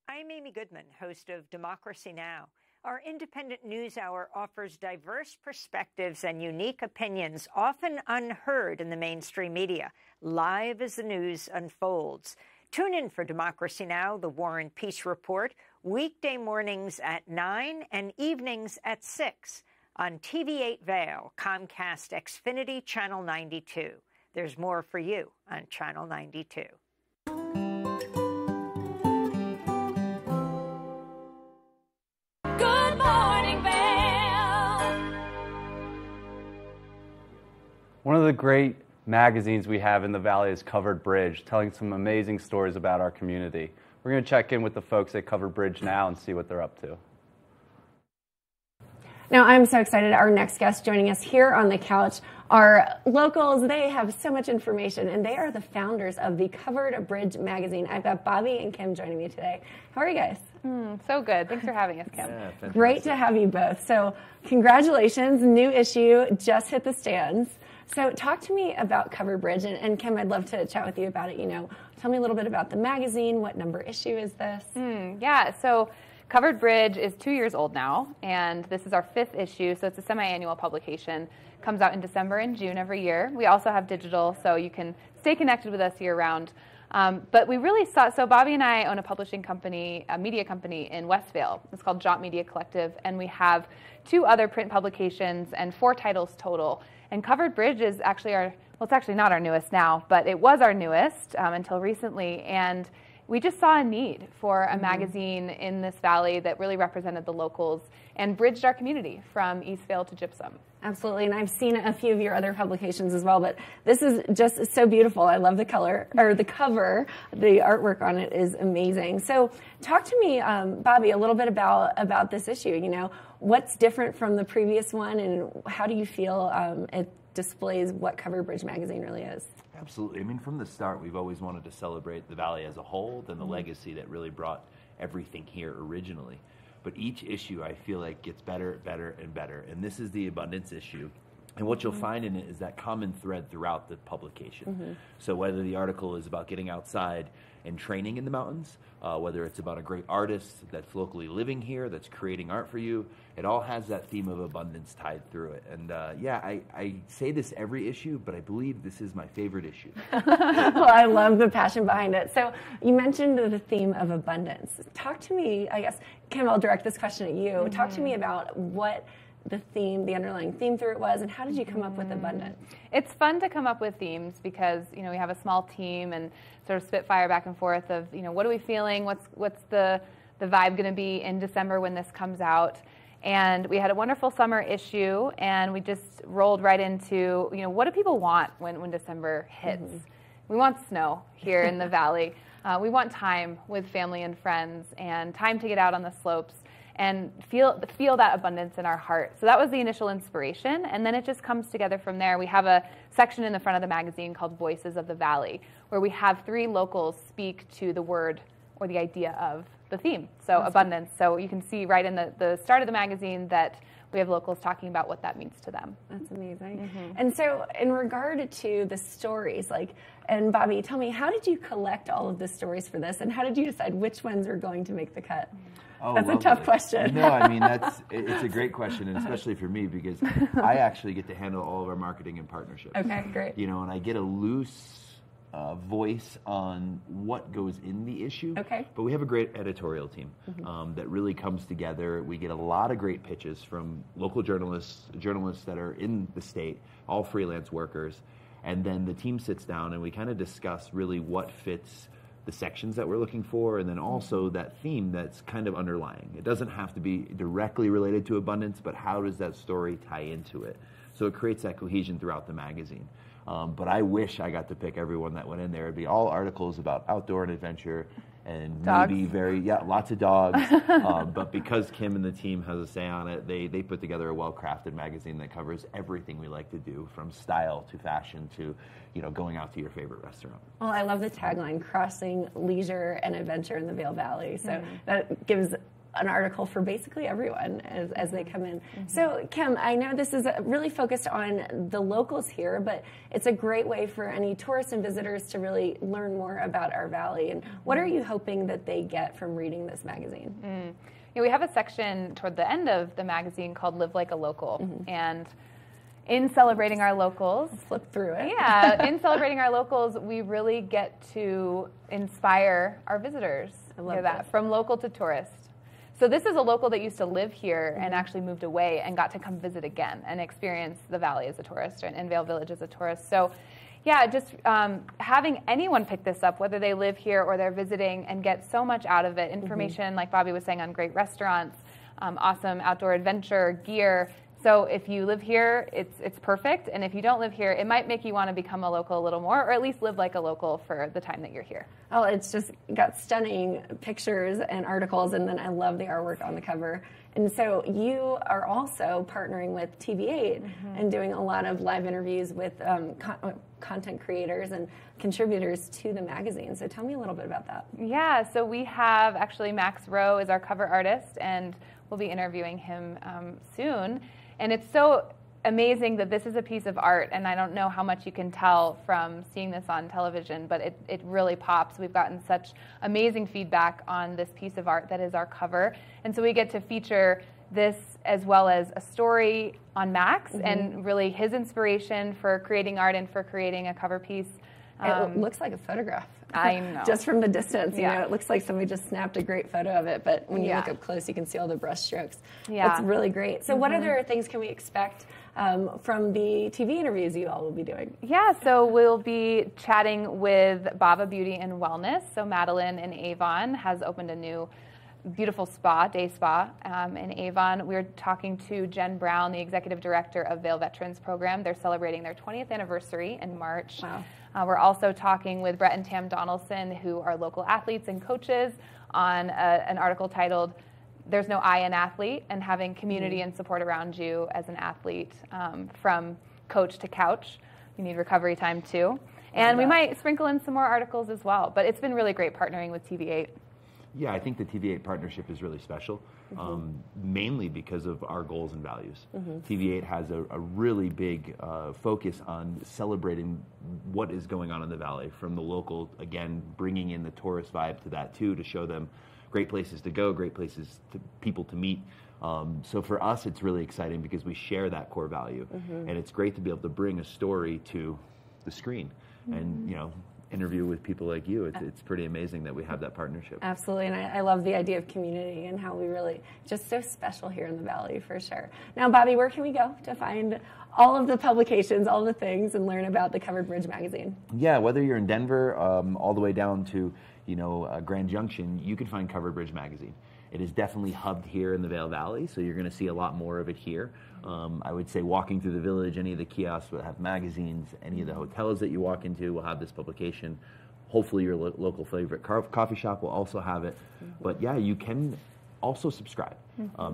I'm Amy Goodman, host of Democracy Now! Our independent news hour offers diverse perspectives and unique opinions, often unheard in the mainstream media, live as the news unfolds. Tune in for Democracy Now!, the War and Peace Report, weekday mornings at 9 and evenings at 6 on TV8 Vail, Comcast Xfinity Channel 92. There's more for you on Channel 92. Good morning, Vail. One of the great magazines we have in the Valley is Covered Bridge, telling some amazing stories about our community. We're going to check in with the folks at Covered Bridge now and see what they're up to. Now, I'm so excited. Our next guest joining us here on the couch are locals. They have so much information, and they are the founders of the Covered Bridge magazine. I've got Bobby and Kim joining me today. How are you guys? So good. Thanks for having us, Kim. Yeah, great to have you both. So congratulations. New issue just hit the stands. So talk to me about Covered Bridge. And Kim, I'd love to chat with you about it. Tell me a little bit about the magazine. What number issue is this? Yeah, so Covered Bridge is 2 years old now, and this is our 5th issue, so it's a semi-annual publication. Comes out in December and June every year. We also have digital, so you can stay connected with us year-round. But we really saw, so Bobby and I own a publishing company, a media company in West Vail. It's called Jaunt Media Collective, and we have 2 other print publications and 4 titles total. And Covered Bridge is actually well, it's actually not our newest now, but it was our newest until recently. And we just saw a need for a magazine in this valley that really represented the locals and bridged our community from East Vail to Gypsum. Absolutely, and I've seen a few of your other publications as well, but this is just so beautiful. I love the color, or the cover. The artwork on it is amazing. So talk to me, Bobby, a little bit about this issue. What's different from the previous one, and how do you feel it displays what Covered Bridge magazine really is? Absolutely. I mean, from the start, we've always wanted to celebrate the Valley as a whole, then the legacy that really brought everything here originally. But each issue, I feel like, gets better, better, and better. And this is the abundance issue. And what you'll find in it is that common thread throughout the publication. So whether the article is about getting outside and training in the mountains, whether it's about a great artist that's locally living here, that's creating art for you, it all has that theme of abundance tied through it. And yeah, I say this every issue, but I believe this is my favorite issue. Well, I love the passion behind it. So you mentioned the theme of abundance. Talk to me, I guess, Kim, I'll direct this question at you. Talk to me about what the underlying theme through it was, and how did you come up with abundance? It's fun to come up with themes because, we have a small team and sort of spitfire back and forth of, what are we feeling? What's the vibe going to be in December when this comes out? And we had a wonderful summer issue, and we just rolled right into, what do people want when December hits? We want snow here in the valley. We want time with family and friends and time to get out on the slopes and feel that abundance in our heart. So that was the initial inspiration, and then it just comes together from there. We have a section in the front of the magazine called Voices of the Valley, where we have 3 locals speak to the word or the idea of the theme, so awesome. Abundance. So you can see right in the start of the magazine that we have locals talking about what that means to them. That's amazing. And so in regard to the stories, and Bobby, tell me, how did you collect all of the stories for this, and how did you decide which ones were going to make the cut? Oh, that's a tough question. No, I mean, it's a great question, and especially for me, because I actually get to handle all of our marketing and partnerships. Okay, great. And I get a loose voice on what goes in the issue. Okay. But we have a great editorial team that really comes together. We get a lot of great pitches from local journalists that are in the state, all freelance workers, and then the team sits down and we kind of discuss really what fits the sections that we're looking for, and then also that theme that's kind of underlying. It doesn't have to be directly related to abundance, but how does that story tie into it? So it creates that cohesion throughout the magazine. But I wish I got to pick everyone that went in there. It'd be all articles about outdoor and adventure, and dogs. maybe lots of dogs. But because Kim and the team has a say on it, they put together a well-crafted magazine that covers everything we like to do, from style to fashion to going out to your favorite restaurant. Well, I love the tagline, crossing leisure and adventure in the Vail Valley. So that gives an article for basically everyone as they come in. So Kim, I know this is really focused on the locals here, but it's a great way for any tourists and visitors to really learn more about our valley. And what are you hoping that they get from reading this magazine? We have a section toward the end of the magazine called Live Like a Local. And in celebrating our locals, flip through it. Yeah, in celebrating our locals, we really get to inspire our visitors. I love that. From local to tourist. So this is a local that used to live here and actually moved away and got to come visit again and experience the valley as a tourist and Vail Village as a tourist. So yeah, just having anyone pick this up, whether they live here or they're visiting, and get so much out of it. Information, like Bobby was saying, on great restaurants, awesome outdoor adventure, gear, So if you live here, it's perfect. And if you don't live here, it might make you want to become a local a little more, or at least live like a local for the time that you're here. Oh, it's just got stunning pictures and articles, and then I love the artwork on the cover. And so you are also partnering with TV8 and doing a lot of live interviews with content creators and contributors to the magazine. So tell me a little bit about that. Yeah, so we have actually Max Rowe is our cover artist, and we'll be interviewing him soon. And it's so amazing that this is a piece of art, and I don't know how much you can tell from seeing this on television, but it really pops. We've gotten such amazing feedback on this piece of art that is our cover, and so we get to feature this as well as a story on Max and really his inspiration for creating art and for creating a cover piece. It looks like a photograph. I know. Just from the distance, you Yeah. know, it looks like somebody just snapped a great photo of it, but when you Yeah. look up close, you can see all the brush strokes. Yeah. It's really great. So what other things can we expect from the TV interviews you all will be doing? Yeah, so we'll be chatting with Baba Beauty and Wellness. So Madeline in Avon has opened a new beautiful spa, day spa in Avon. We're talking to Jen Brown, the executive director of Vail Veterans Program. They're celebrating their 20th anniversary in March. Wow. We're also talking with Brett and Tam Donaldson, who are local athletes and coaches, on an article titled "There's No I in Athlete," and having community and support around you as an athlete, from coach to couch. You need recovery time too. And we might sprinkle in some more articles as well. But it's been really great partnering with TV8. Yeah, I think the TV8 partnership is really special, mainly because of our goals and values. TV8 has a really big focus on celebrating what is going on in the Valley, from the local, again, bringing in the tourist vibe to that too, to show them great places to go, great places to people to meet. So for us, it's really exciting because we share that core value, and it's great to be able to bring a story to the screen, and interview with people like you. It's pretty amazing that we have that partnership. Absolutely, and I love the idea of community and how we really, just so special here in the Valley, for sure. Now, Bobby, where can we go to find all of the publications, all the things, and learn about the Covered Bridge magazine? Yeah, whether you're in Denver, all the way down to Grand Junction, you can find Covered Bridge magazine. It is definitely hubbed here in the Vail Valley, so you're going to see a lot more of it here. I would say walking through the village, any of the kiosks will have magazines. Any of the hotels that you walk into will have this publication. Hopefully your local favorite coffee shop will also have it. But yeah, you can also subscribe.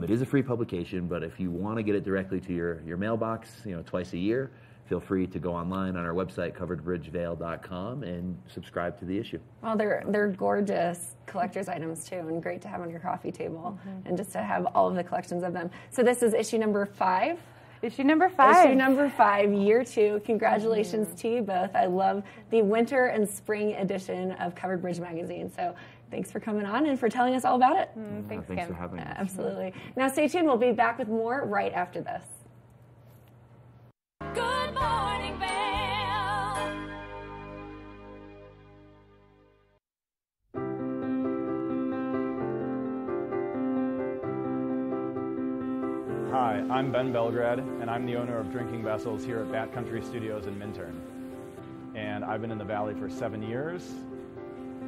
It is a free publication, but if you want to get it directly to your mailbox, twice a year, feel free to go online on our website, coveredbridgevail.com, and subscribe to the issue. Well, they're gorgeous collector's items too, and great to have on your coffee table, and just to have all of the collections of them. So this is issue number 5. Issue number 5. Issue number 5, year 2. Congratulations to you both. I love the winter and spring edition of Covered Bridge magazine. So thanks for coming on and for telling us all about it. Thanks for having us. Absolutely. Now stay tuned. We'll be back with more right after this. Good morning, Vail. Hi, I'm Ben Belgrad, and I'm the owner of Drinking Vessels here at Bat Country Studios in Minturn. And I've been in the Valley for 7 years.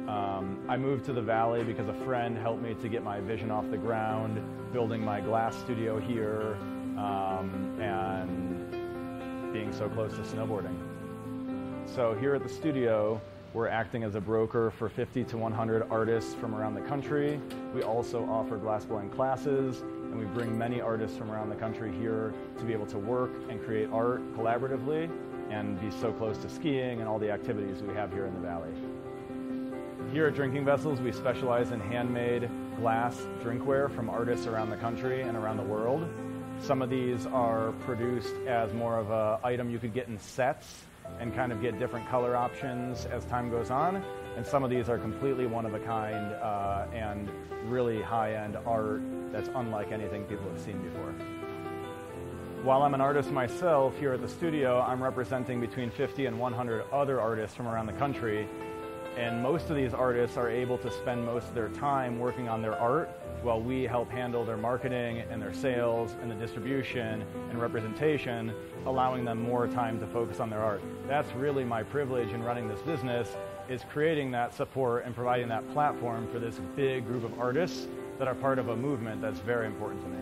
I moved to the Valley because a friend helped me to get my vision off the ground, building my glass studio here, and being so close to snowboarding. So here at the studio, we're acting as a broker for 50 to 100 artists from around the country. We also offer glassblowing classes, and we bring many artists from around the country here to be able to work and create art collaboratively and be so close to skiing and all the activities we have here in the Valley. Here at Drinking Vessels, we specialize in handmade glass drinkware from artists around the country and around the world. Some of these are produced as more of an item you could get in sets and kind of get different color options as time goes on. And some of these are completely one-of-a-kind and really high-end art that's unlike anything people have seen before. While I'm an artist myself here at the studio, I'm representing between 50 and 100 other artists from around the country. And most of these artists are able to spend most of their time working on their art while we help handle their marketing and their sales and the distribution and representation, allowing them more time to focus on their art. That's really my privilege in running this business, is creating that support and providing that platform for this big group of artists that are part of a movement that's very important to me.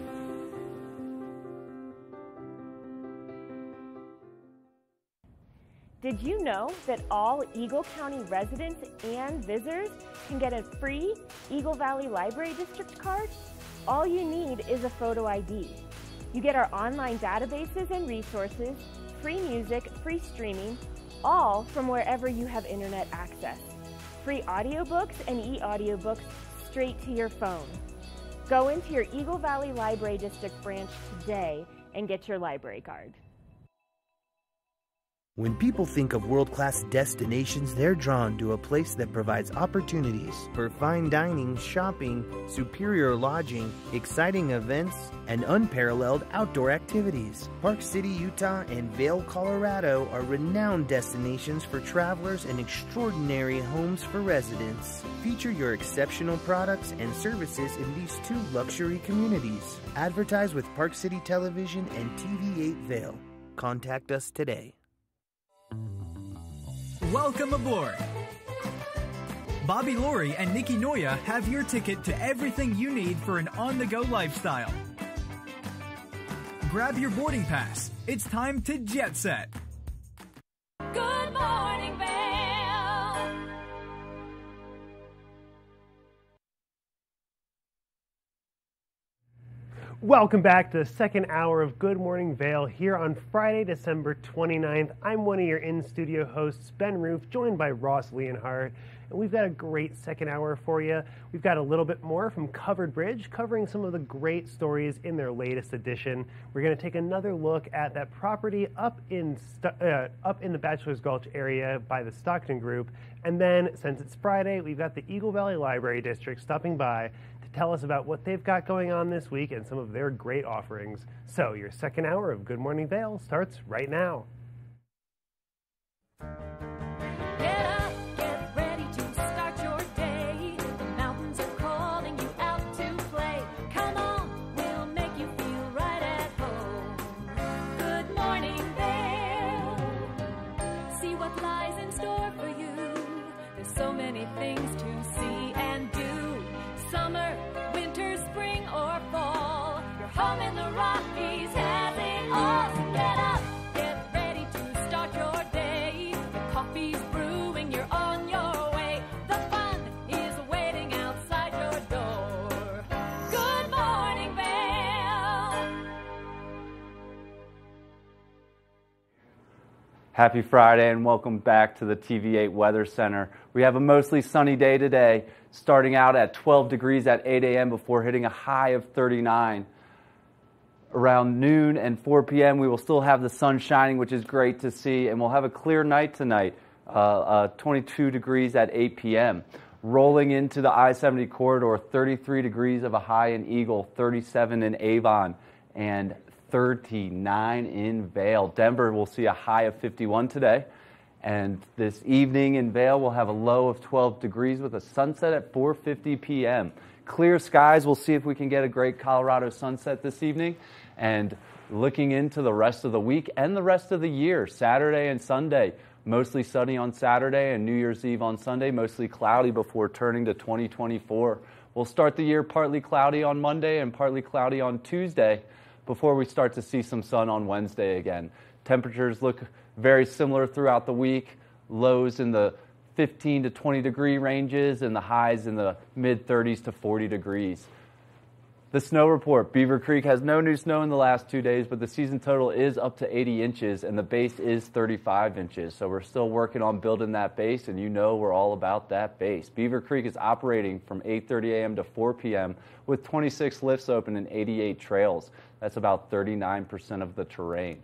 Did you know that all Eagle County residents and visitors can get a free Eagle Valley Library District card? All you need is a photo ID. You get our online databases and resources, free music, free streaming, all from wherever you have internet access. Free audiobooks and e-audiobooks straight to your phone. Go into your Eagle Valley Library District branch today and get your library card. When people think of world-class destinations, they're drawn to a place that provides opportunities for fine dining, shopping, superior lodging, exciting events, and unparalleled outdoor activities. Park City, Utah and Vail, Colorado are renowned destinations for travelers and extraordinary homes for residents. Feature your exceptional products and services in these two luxury communities. Advertise with Park City Television and TV8 Vail. Contact us today. Welcome aboard! Bobby Laurie and Nikki Noya have your ticket to everything you need for an on-the-go lifestyle. Grab your boarding pass. It's time to jet set. Good morning, Vail. Welcome back to the second hour of Good Morning Vail here on Friday, December 29th. I'm one of your in-studio hosts, Ben Roof, joined by Ross Leonhardt, and we've got a great second hour for you. We've got a little bit more from Covered Bridge, covering some of the great stories in their latest edition. We're going to take another look at that property up in the Bachelor's Gulch area by the Stockton Group, and then, since it's Friday, we've got the Eagle Valley Library District stopping by to tell us about what they've got going on this week and some of their great offerings. So your second hour of Good Morning Vail starts right now. Get up, get ready to start your day. The mountains are calling you out to play. Come on, we'll make you feel right at home. Good morning, Vail. See what lies in store for you. There's so many things to see and do. Summer, winter, spring, or fall. Your home in the Rockies has it all. So get up, get ready to start your day. Your coffee's brewing, you're on your way. The fun is waiting outside your door. Good morning, Vail. Happy Friday and welcome back to the TV8 Weather Center. We have a mostly sunny day today, starting out at 12 degrees at 8 a.m. before hitting a high of 39. Around noon and 4 p.m. we will still have the sun shining, which is great to see, and we'll have a clear night tonight, 22 degrees at 8 p.m. Rolling into the I-70 corridor, 33 degrees of a high in Eagle, 37 in Avon, and 39 in Vail. Denver will see a high of 51 today. And this evening in Vail, we'll have a low of 12 degrees with a sunset at 4:50 p.m. Clear skies, we'll see if we can get a great Colorado sunset this evening. And looking into the rest of the week and the rest of the year, Saturday and Sunday, mostly sunny on Saturday and New Year's Eve on Sunday, mostly cloudy before turning to 2024. We'll start the year partly cloudy on Monday and partly cloudy on Tuesday before we start to see some sun on Wednesday again. Temperatures look very similar throughout the week, lows in the 15 to 20 degree ranges and the highs in the mid 30s to 40 degrees. The snow report, Beaver Creek has no new snow in the last 2 days, but the season total is up to 80 inches and the base is 35 inches. So we're still working on building that base, and you know we're all about that base. Beaver Creek is operating from 8:30 a.m. to 4 p.m. with 26 lifts open and 88 trails. That's about 39% of the terrain.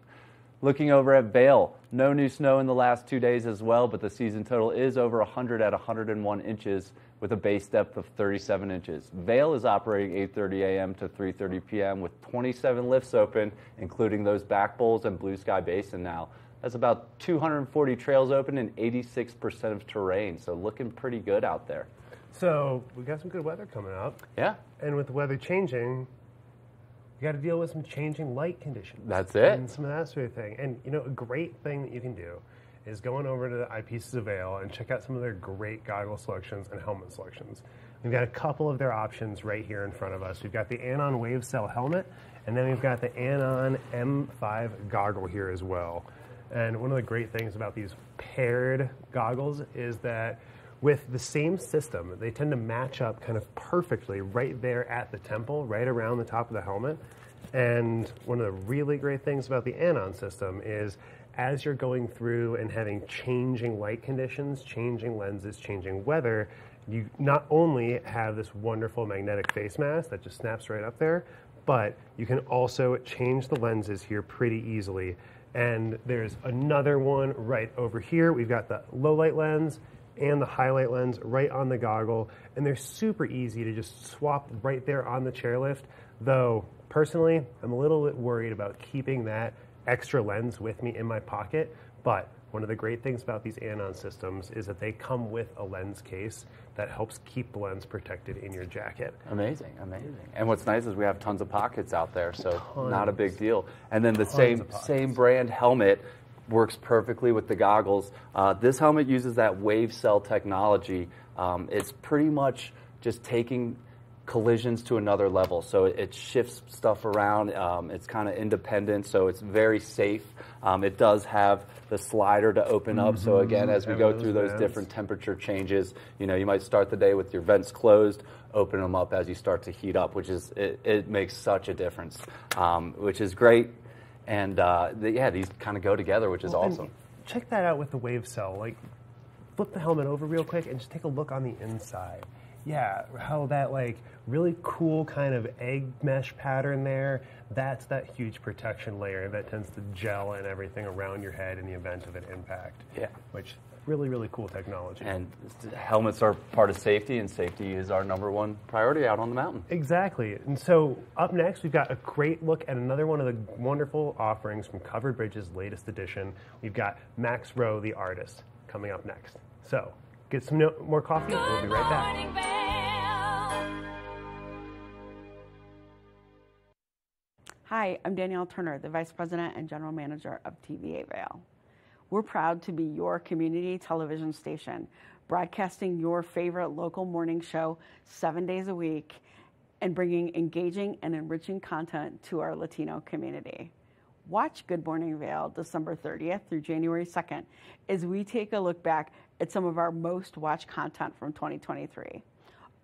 Looking over at Vail, no new snow in the last 2 days as well, but the season total is over 100 at 101 inches with a base depth of 37 inches. Vail is operating 8:30 a.m. to 3:30 p.m. with 27 lifts open, including those back bowls and Blue Sky Basin now. That's about 240 trails open and 86% of terrain, so looking pretty good out there. So we got some good weather coming up. Yeah. And with the weather changing, you got to deal with some changing light conditions. That's it. And some of that sort of thing. And, you know, a great thing that you can do is going over to the Eyepieces of Vail and check out some of their great goggle selections and helmet selections. We've got a couple of their options right here in front of us. We've got the Anon Wave Cell helmet, and then we've got the Anon M5 goggle here as well. And one of the great things about these paired goggles is that with the same system, they tend to match up kind of perfectly right there at the temple, right around the top of the helmet. And one of the really great things about the Anon system is as you're going through and having changing light conditions, changing lenses, changing weather, you not only have this wonderful magnetic face mask that just snaps right up there, but you can also change the lenses here pretty easily. And there's another one right over here. We've got the low light lens and the highlight lens right on the goggle, and they're super easy to just swap right there on the chairlift, though personally, I'm a little bit worried about keeping that extra lens with me in my pocket, but one of the great things about these Anon systems is that they come with a lens case that helps keep the lens protected in your jacket. Amazing, amazing. And what's nice is we have tons of pockets out there, so not a big deal. And then the same brand helmet works perfectly with the goggles. This helmet uses that wave cell technology. It's pretty much just taking collisions to another level. So it shifts stuff around. It's kind of independent, so it's very safe. It does have the slider to open up. So again, as we go through those different temperature changes, you know, you might start the day with your vents closed, open them up as you start to heat up, which is, it makes such a difference, which is great. And yeah, these kind of go together, which is awesome. Check that out with the wave cell. Like, flip the helmet over real quick and just take a look on the inside. Yeah, how that like really cool kind of egg mesh pattern there, that's that huge protection layer that tends to gel and everything around your head in the event of an impact. Yeah. Which really, really cool technology. And helmets are part of safety, and safety is our #1 priority out on the mountain. Exactly. And so up next, we've got a great look at another one of the wonderful offerings from Covered Bridge's latest edition. We've got Max Rowe, the artist, coming up next. So get some more coffee, and we'll be right back. Hi, I'm Danielle Turner, the Vice President and General Manager of TVA Vail. We're proud to be your community television station, broadcasting your favorite local morning show 7 days a week and bringing engaging and enriching content to our Latino community. Watch Good Morning Vail December 30th through January 2nd as we take a look back at some of our most watched content from 2023.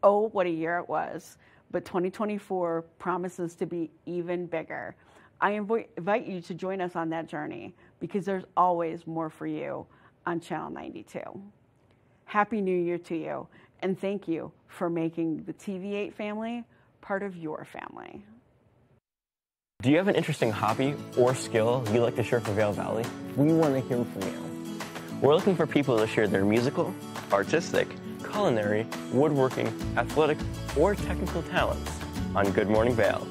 Oh, what a year it was. But 2024 promises to be even bigger. I invite you to join us on that journey because there's always more for you on Channel 92. Happy New Year to you, and thank you for making the TV8 family part of your family. Do you have an interesting hobby or skill you'd like to share for Vail Valley? We want to hear from you. We're looking for people to share their musical, artistic, culinary, woodworking, athletic, or technical talents on Good Morning Vail.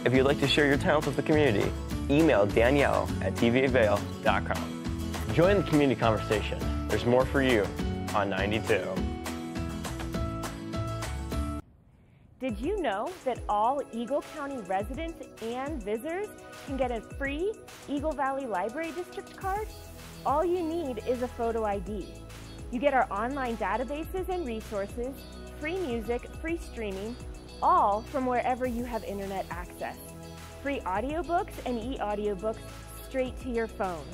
If you'd like to share your talents with the community, email Danielle at tvavail.com. Join the community conversation. There's more for you on 92. Did you know that all Eagle County residents and visitors can get a free Eagle Valley Library District card? All you need is a photo ID. You get our online databases and resources, free music, free streaming, all from wherever you have internet access. Free audiobooks and e-audiobooks straight to your phone.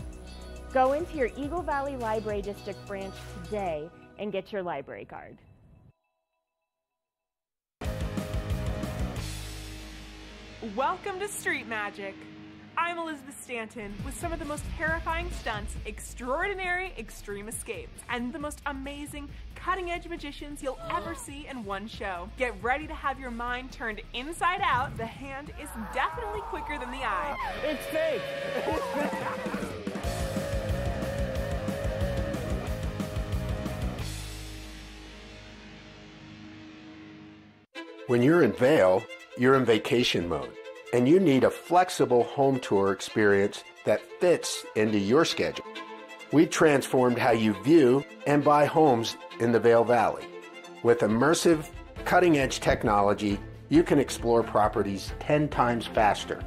Go into your Eagle Valley Library District branch today and get your library card. Welcome to Street Magic. I'm Elizabeth Stanton with some of the most terrifying stunts, extraordinary extreme escapes, and the most amazing cutting-edge magicians you'll ever see in one show. Get ready to have your mind turned inside out. The hand is definitely quicker than the eye. It's fake! When you're in Vail, you're in vacation mode, and you need a flexible home tour experience that fits into your schedule. We transformed how you view and buy homes in the Vail Valley. With immersive, cutting-edge technology, you can explore properties 10 times faster.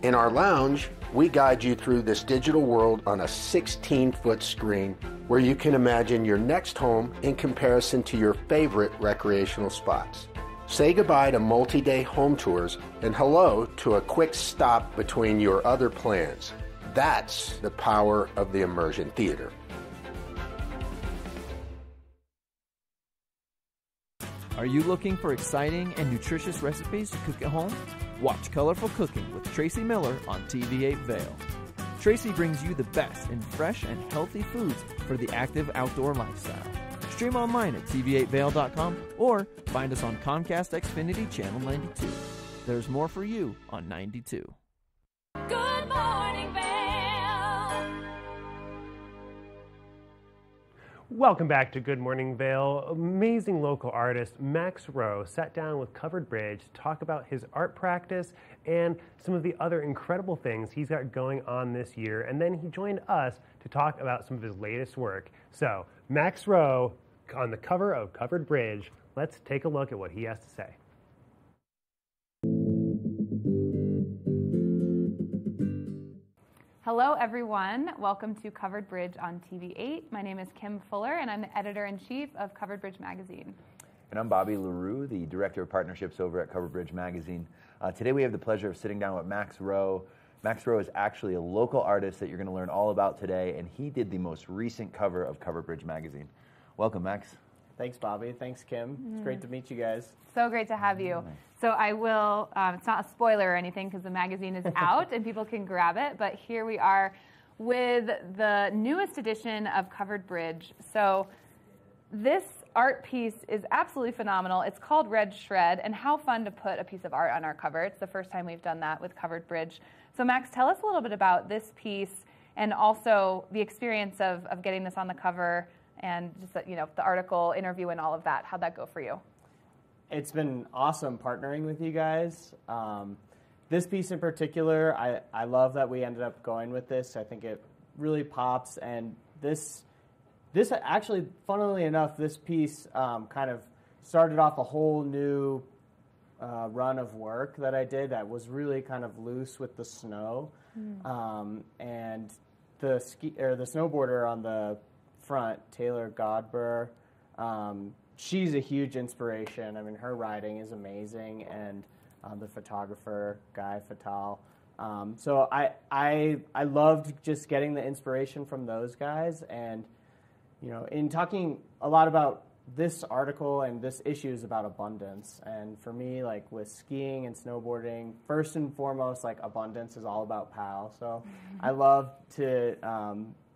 In our lounge, we guide you through this digital world on a 16-foot screen where you can imagine your next home in comparison to your favorite recreational spots. Say goodbye to multi-day home tours and hello to a quick stop between your other plans. That's the power of the immersion theater. Are you looking for exciting and nutritious recipes to cook at home? Watch Colorful Cooking with Tracy Miller on TV8 Vail. Tracy brings you the best in fresh and healthy foods for the active outdoor lifestyle. Stream online at tv8vail.com or find us on Comcast Xfinity Channel 92. There's more for you on 92. Good morning, Vail. Welcome back to Good Morning Vail. Amazing local artist Max Rowe sat down with Covered Bridge to talk about his art practice and some of the other incredible things he's got going on this year. And then he joined us to talk about some of his latest work. So, Max Rowe on the cover of Covered Bridge. Let's take a look at what he has to say. Hello, everyone. Welcome to Covered Bridge on TV8. My name is Kim Fuller, and I'm the editor-in-chief of Covered Bridge Magazine. And I'm Bobby LaRue, the Director of Partnerships over at Covered Bridge Magazine. Today we have the pleasure of sitting down with Max Rowe. Max Rowe is actually a local artist that you're going to learn all about today, and he did the most recent cover of Covered Bridge Magazine. Welcome, Max. Thanks, Bobby. Thanks, Kim. It's great to meet you guys. So great to have you. So I will, it's not a spoiler or anything because the magazine is out and people can grab it, but here we are with the newest edition of Covered Bridge. So this art piece is absolutely phenomenal. It's called Red Shred, and how fun to put a piece of art on our cover. It's the first time we've done that with Covered Bridge. So Max, tell us a little bit about this piece and also the experience of getting this on the cover and just the article, interview, and all of that. How'd that go for you? It's been awesome partnering with you guys. This piece in particular, I love that we ended up going with this. I think it really pops, and this actually, funnily enough, this piece kind of started off a whole new run of work that I did that was really kind of loose with the snow, and the snowboarder on the front, Taylor Godber, she's a huge inspiration. I mean, her riding is amazing, and the photographer, Guy Fatal. So I loved just getting the inspiration from those guys, and in talking a lot about this article and this issue is about abundance. And for me, like with skiing and snowboarding, first and foremost, like abundance is all about POW. So I love to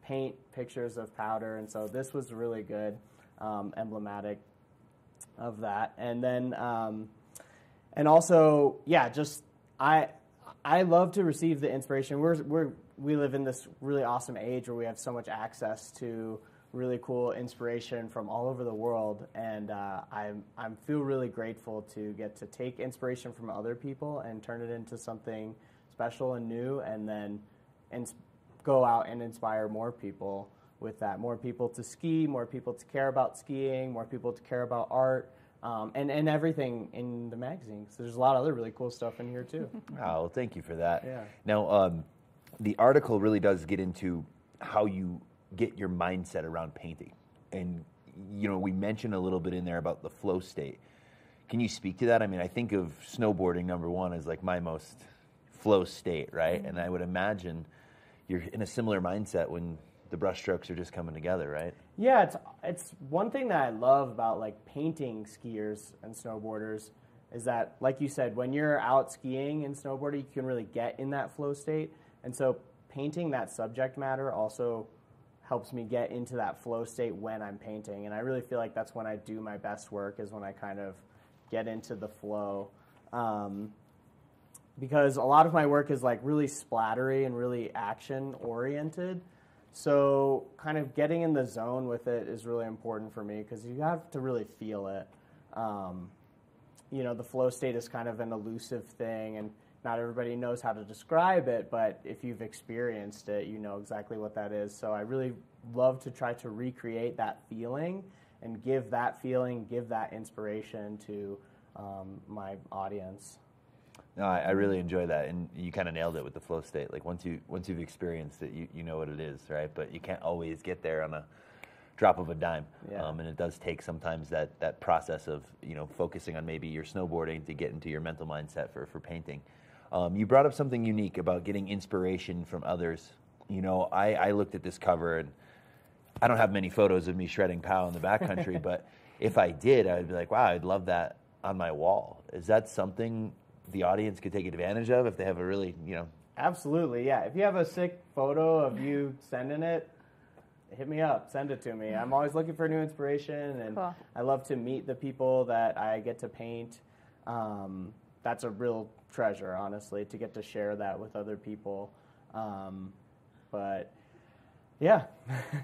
paint pictures of powder, and so this was really good, emblematic of that. And then, and also, yeah, just I love to receive the inspiration. We live in this really awesome age where we have so much access to really cool inspiration from all over the world, and I feel really grateful to get to take inspiration from other people and turn it into something special and new, and then go out and inspire more people with that. More people to ski, more people to care about skiing, more people to care about art, and everything in the magazine. So there's a lot of other really cool stuff in here too. Oh, well, thank you for that. Yeah. Now, the article really does get into how you get your mindset around painting. And, we mentioned a little bit in there about the flow state. Can you speak to that? I mean, I think of snowboarding, number one, as like my most flow state, right? And I would imagine you're in a similar mindset when the brush strokes are just coming together, right? Yeah, it's one thing that I love about like painting skiers and snowboarders is that, like you said, when you're out skiing and snowboarding, you can really get in that flow state. And so painting that subject matter also helps me get into that flow state when I'm painting. And I really feel like that's when I do my best work, is when I kind of get into the flow. Because a lot of my work is like really splattery and really action oriented. So kind of getting in the zone with it is really important for me, because you have to really feel it. The flow state is kind of an elusive thing, and not everybody knows how to describe it, but if you've experienced it, you know exactly what that is. So I really love to try to recreate that feeling and give that feeling, give that inspiration to my audience. No, I really enjoy that, and you kind of nailed it with the flow state. Like once you've experienced it, you know what it is, right? But you can't always get there on a drop of a dime, and it does take sometimes that process of focusing on maybe your snowboarding to get into your mental mindset for painting. You brought up something unique about getting inspiration from others You know, I looked at this cover, and I don't have many photos of me shredding POW in the backcountry, but if I did, I'd be like, wow, I'd love that on my wall. Is that something the audience could take advantage of if they have a really, you know? Absolutely, yeah. If you have a sick photo of you sending it, hit me up, send it to me. I'm always looking for new inspiration, and Cool. I love to meet the people that I get to paint. That's a real treasure, honestly, to get to share that with other people. But yeah.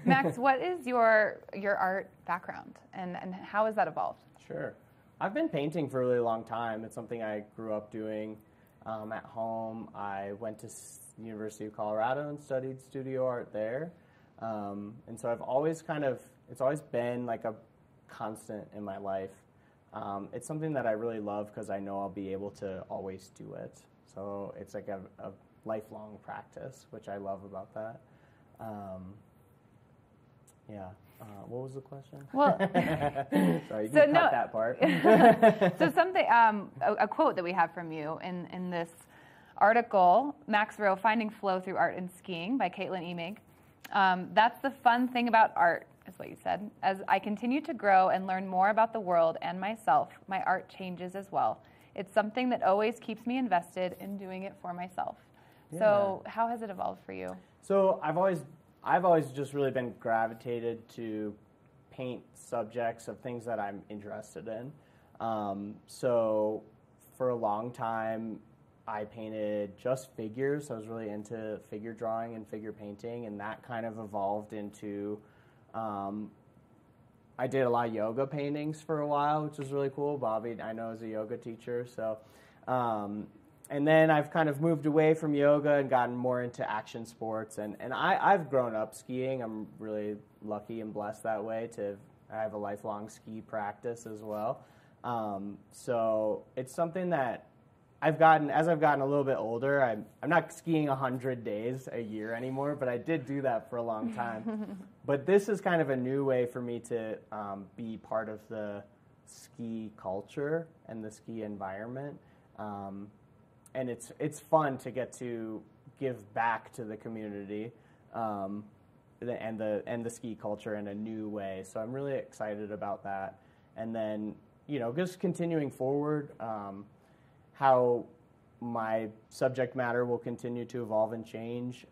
Max, what is your art background, and how has that evolved? Sure. I've been painting for a really long time. It's something I grew up doing at home. I went to the University of Colorado and studied studio art there. And so I've always it's always been like a constant in my life. It's something that I really love because I know I'll be able to always do it. So it's like a lifelong practice, which I love about that. Yeah. What was the question? Well, sorry, you can cut that part. So something, a quote that we have from you in this article, Max Rowe, Finding Flow Through Art and Skiing by Caitlin Emig. That's the fun thing about art, is what you said. As I continue to grow and learn more about the world and myself, my art changes as well. It's something that always keeps me invested in doing it for myself. Yeah. So how has it evolved for you? So I've always just really been gravitated to paint subjects of things that I'm interested in. So for a long time, I painted just figures. I was really into figure drawing and figure painting, and that kind of evolved into, I did a lot of yoga paintings for a while, which was really cool. Bobby, I know, is a yoga teacher. So, and then I've kind of moved away from yoga and gotten more into action sports. And I've grown up skiing. I'm really lucky and blessed that way. I have a lifelong ski practice as well. So it's something that as I've gotten a little bit older, I'm not skiing 100 days a year anymore, but I did do that for a long time. But this is kind of a new way for me to be part of the ski culture and the ski environment. And it's fun to get to give back to the community and the ski culture in a new way. So I'm really excited about that. And then, just continuing forward, how my subject matter will continue to evolve and change.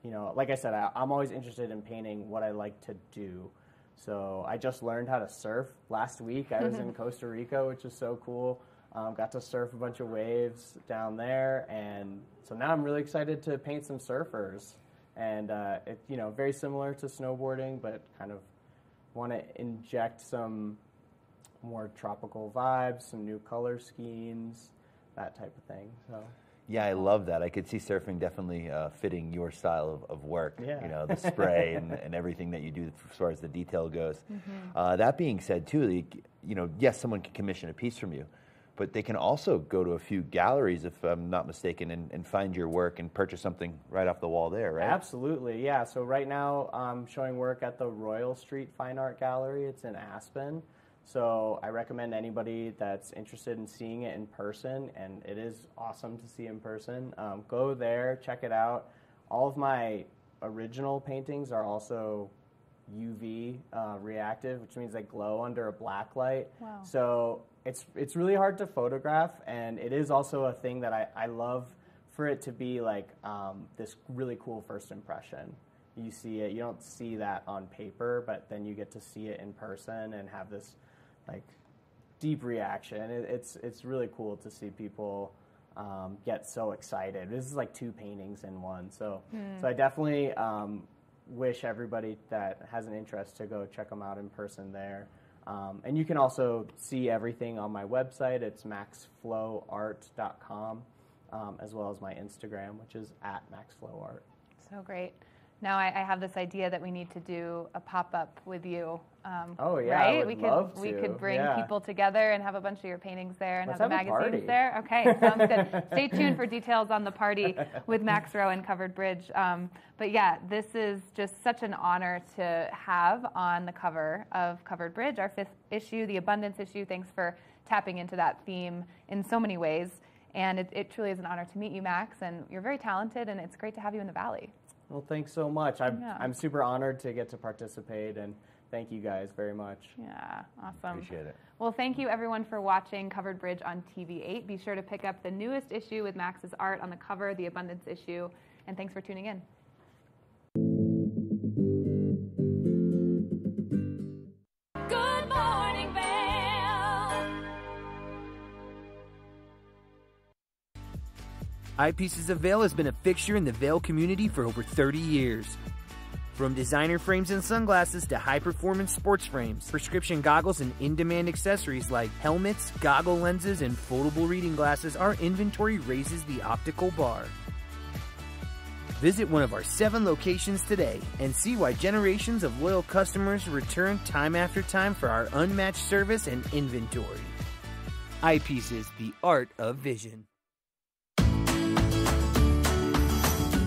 Like I said, I'm always interested in painting what I like to do. So I just learned how to surf last week. I was in Costa Rica, which is so cool. Got to surf a bunch of waves down there, and so now I'm really excited to paint some surfers. And very similar to snowboarding, but kind of want to inject some more tropical vibes, some new color schemes, that type of thing. So. Yeah, I love that. I could see surfing definitely fitting your style of work. Yeah. The spray and everything that you do as far as the detail goes. That being said, too, yes, someone can commission a piece from you, but they can also go to a few galleries, if I'm not mistaken, and find your work and purchase something right off the wall there, right? Absolutely, yeah. So right now I'm showing work at the Royal Street Fine Art Gallery. It's in Aspen. So I recommend anybody that's interested in seeing it in person, and it is awesome to see in person, go there, check it out. All of my original paintings are also UV reactive, which means they glow under a black light. Wow. So it's really hard to photograph, and it is also a thing that I love for it to be like this really cool first impression. You see it, you don't see that on paper, but then you get to see it in person and have this like deep reaction. It's really cool to see people get so excited. This is like 2 paintings in one. So I definitely wish everybody that has an interest to go check them out in person there. And you can also see everything on my website. It's maxflowart.com, as well as my Instagram, which is @maxflowart. So great. Now I have this idea that we need to do a pop-up with you. Oh yeah, right? I would love to. We could bring people together and have a bunch of your paintings there and Let's have the have a magazines party. there. Okay, sounds good. Stay tuned for details on the party with Max Rowe and Covered Bridge. But yeah, this is just such an honor to have on the cover of Covered Bridge, our 5th issue, the abundance issue. Thanks for tapping into that theme in so many ways. And it truly is an honor to meet you, Max, and you're very talented, and it's great to have you in the Valley. Well, thanks so much. I'm super honored to get to participate, and thank you guys very much. Yeah, awesome. Appreciate it. Well, thank you everyone for watching Covered Bridge on TV8. Be sure to pick up the newest issue with Max's art on the cover, the Abundance issue, and thanks for tuning in. Good morning, Vail. Eyepieces of Vail has been a fixture in the Vail community for over 30 years. From designer frames and sunglasses to high-performance sports frames, prescription goggles, and in-demand accessories like helmets, goggle lenses, and foldable reading glasses, our inventory raises the optical bar. Visit one of our 7 locations today and see why generations of loyal customers return time after time for our unmatched service and inventory. Eyepieces, the art of vision.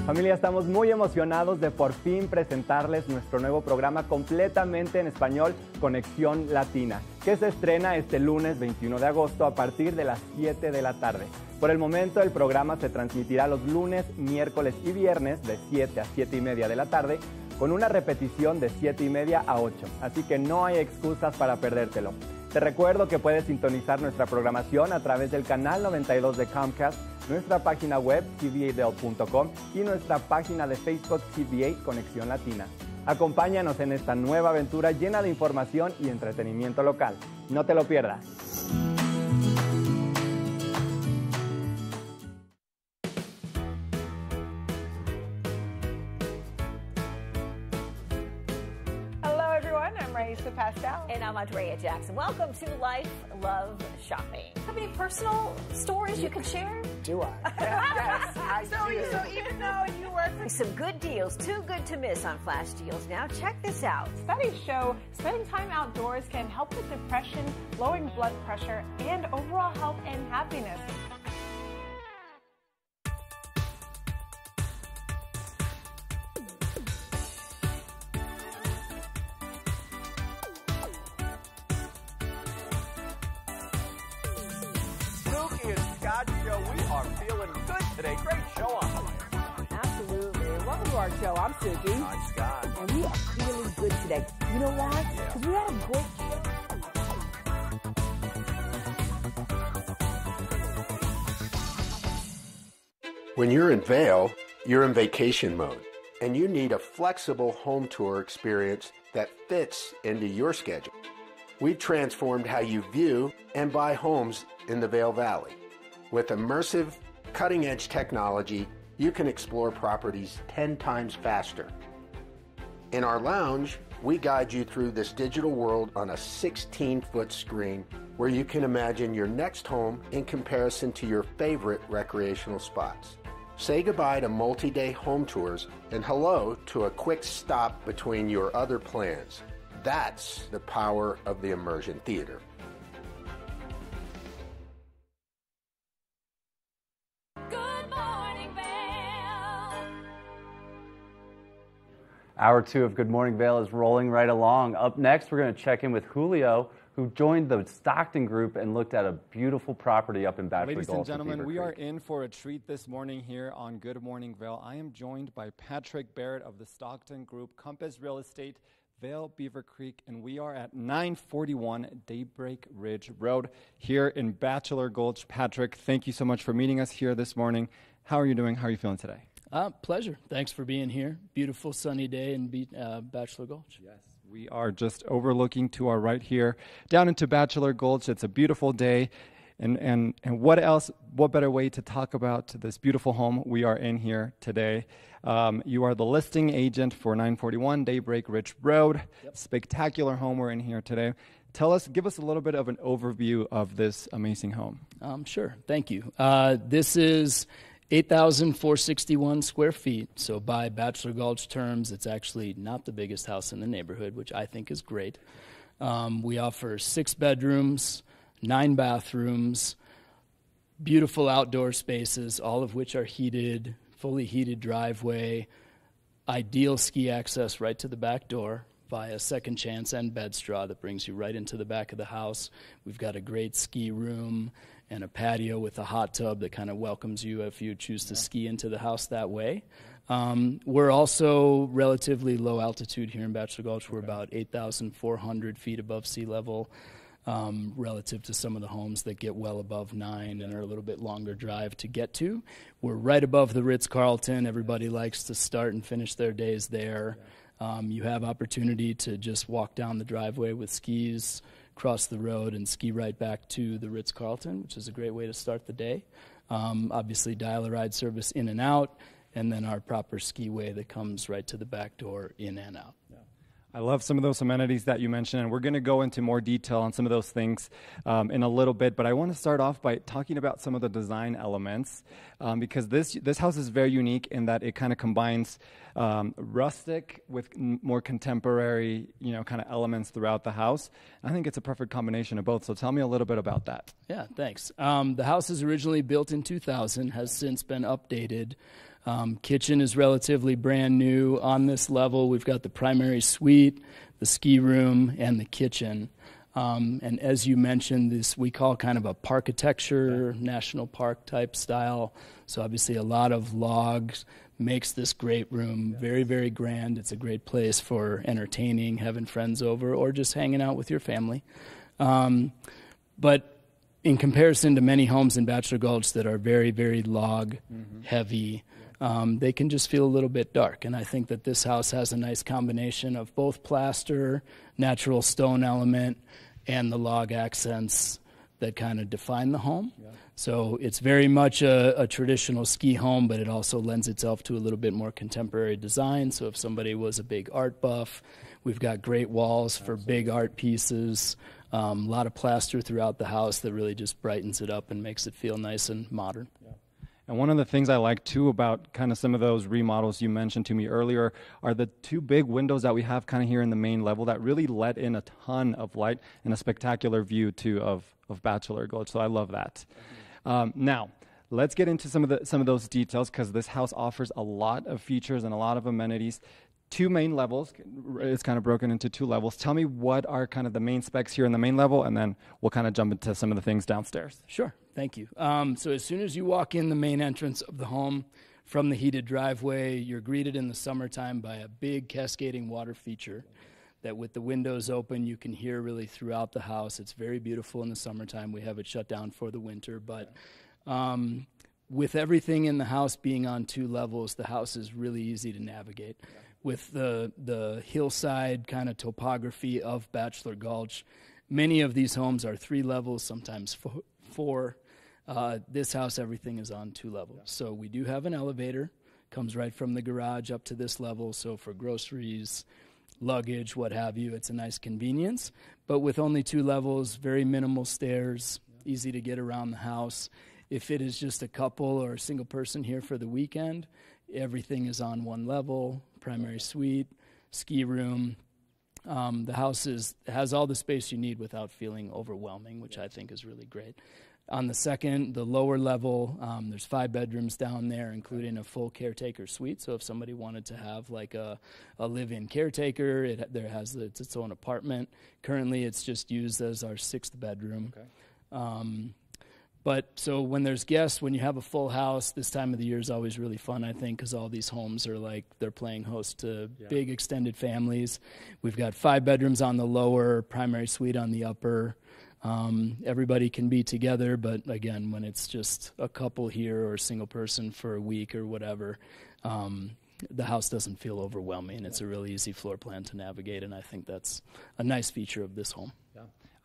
Familia, estamos muy emocionados de por fin presentarles nuestro nuevo programa completamente en español, Conexión Latina, que se estrena este lunes 21 de agosto a partir de las 7 de la tarde. Por el momento, el programa se transmitirá los lunes, miércoles y viernes de 7 a 7 y media de la tarde, con una repetición de 7 y media a 8, así que no hay excusas para perdértelo. Te recuerdo que puedes sintonizar nuestra programación a través del canal 92 de Comcast, nuestra página web tva.com y nuestra página de Facebook TVA Conexión Latina. Acompáñanos en esta nueva aventura llena de información y entretenimiento local. No te lo pierdas. Pastel. And I'm Andrea Jackson. Welcome to Life, Love, Shopping. How many personal stories you can share? Do I? Yes, I do. So even though you work for some good deals, too good to miss on flash deals now, check this out. Studies show spending time outdoors can help with depression, lowering blood pressure, and overall health and happiness. Today. Great show on the way. Absolutely. Welcome to our show. I'm Suki. I'm Scott. And we are feeling good today. You know why? Because we had a great show. When you're in Vail, you're in vacation mode, and you need a flexible home tour experience that fits into your schedule. We've transformed how you view and buy homes in the Vail Valley. With immersive, cutting-edge technology, you can explore properties 10 times faster. In our lounge, we guide you through this digital world on a 16-foot screen where you can imagine your next home in comparison to your favorite recreational spots. Say goodbye to multi-day home tours and hello to a quick stop between your other plans. That's the power of the immersion theater. Hour 2 of Good Morning Vail is rolling right along. Up next, we're going to check in with Julio, who joined the Stockton Group and looked at a beautiful property up in Bachelor Gulch. Ladies and gentlemen, we are in for a treat this morning here on Good Morning Vail. I am joined by Patrick Barrett of the Stockton Group, Compass Real Estate, Vail, Beaver Creek, and we are at 941 Daybreak Ridge Road here in Bachelor Gulch. Patrick, thank you so much for meeting us here this morning. How are you doing? How are you feeling today? Pleasure. Thanks for being here. Beautiful sunny day in Bachelor Gulch. Yes, we are just overlooking to our right here down into Bachelor Gulch. It's a beautiful day. And what else, what better way to talk about this beautiful home we are in here today. You are the listing agent for 941 Daybreak Ridge Road. Yep. Spectacular home we're in here today. Give us a little bit of an overview of this amazing home. Sure. Thank you. This is 8,461 square feet. So by Bachelor Gulch terms, it's actually not the biggest house in the neighborhood, which I think is great. We offer 6 bedrooms, 9 bathrooms, beautiful outdoor spaces, all of which are heated, fully heated driveway, ideal ski access right to the back door via Second Chance and bed straw that brings you right into the back of the house. We've got a great ski room and a patio with a hot tub that kind of welcomes you if you choose to ski into the house that way. We're also relatively low altitude here in Bachelor Gulch. We're about 8,400 feet above sea level, relative to some of the homes that get well above 9 and are a little bit longer drive to get to. We're right above the Ritz-Carlton. Everybody likes to start and finish their days there. You have opportunity to just walk down the driveway with skis, cross the road, and ski right back to the Ritz-Carlton, which is a great way to start the day. Obviously, dial-a-ride service in and out, and then our proper skiway that comes right to the back door in and out. I love some of those amenities that you mentioned, and we're going to go into more detail on some of those things in a little bit. But I want to start off by talking about some of the design elements, because this house is very unique in that it kind of combines rustic with more contemporary, kind of elements throughout the house. I think it's a perfect combination of both. So tell me a little bit about that. Yeah, thanks. The house is originally built in 2000, has since been updated. Kitchen is relatively brand new. On this level, we've got the primary suite, the ski room, and the kitchen. And as you mentioned, this we call kind of a parkitecture, national park type style. So obviously a lot of logs makes this great room very, very grand. It's a great place for entertaining, having friends over, or just hanging out with your family. But in comparison to many homes in Bachelor Gulch that are very, very log heavy, they can just feel a little bit dark. And I think that this house has a nice combination of both plaster, natural stone element, and the log accents that kind of define the home. So it's very much a traditional ski home, but it also lends itself to a little bit more contemporary design. So if somebody was a big art buff, we've got great walls for big art pieces, a lot of plaster throughout the house that really just brightens it up and makes it feel nice and modern. And one of the things I like, too, about kind of some of those remodels you mentioned to me earlier are the two big windows that we have kind of here in the main level that really let in a ton of light and a spectacular view, too, of Bachelor Gulch. So I love that. Now, let's get into some of those details, because this house offers a lot of features and a lot of amenities. Two main levels. It's kind of broken into two levels. Tell me what are kind of the main specs here in the main level, and then we'll kind of jump into some of the things downstairs. Sure. Thank you. So as soon as you walk in the main entrance of the home from the heated driveway, you're greeted in the summertime by a big cascading water feature that with the windows open, you can hear really throughout the house. It's very beautiful in the summertime. We have it shut down for the winter, but with everything in the house being on two levels, the house is really easy to navigate. With the hillside kind of topography of Bachelor Gulch, many of these homes are 3 levels, sometimes 4. This house, everything is on 2 levels. So we do have an elevator, comes right from the garage up to this level. So for groceries, luggage, what have you, it's a nice convenience. But with only 2 levels, very minimal stairs, easy to get around the house. If it is just a couple or a single person here for the weekend, everything is on 1 level, primary suite, ski room. The house has all the space you need without feeling overwhelming, which I think is really great. On the lower level, there's 5 bedrooms down there, including a full caretaker suite. So if somebody wanted to have like a live-in caretaker, it's its own apartment. Currently, it's just used as our 6th bedroom. But so when there's guests, when you have a full house, this time of the year is always really fun, I think, because all these homes are like they're playing host to big extended families. We've got 5 bedrooms on the lower, primary suite on the upper. Everybody can be together, but again, when it's just a couple here or a single person for a week or whatever, the house doesn't feel overwhelming. It's a really easy floor plan to navigate, and I think that's a nice feature of this home.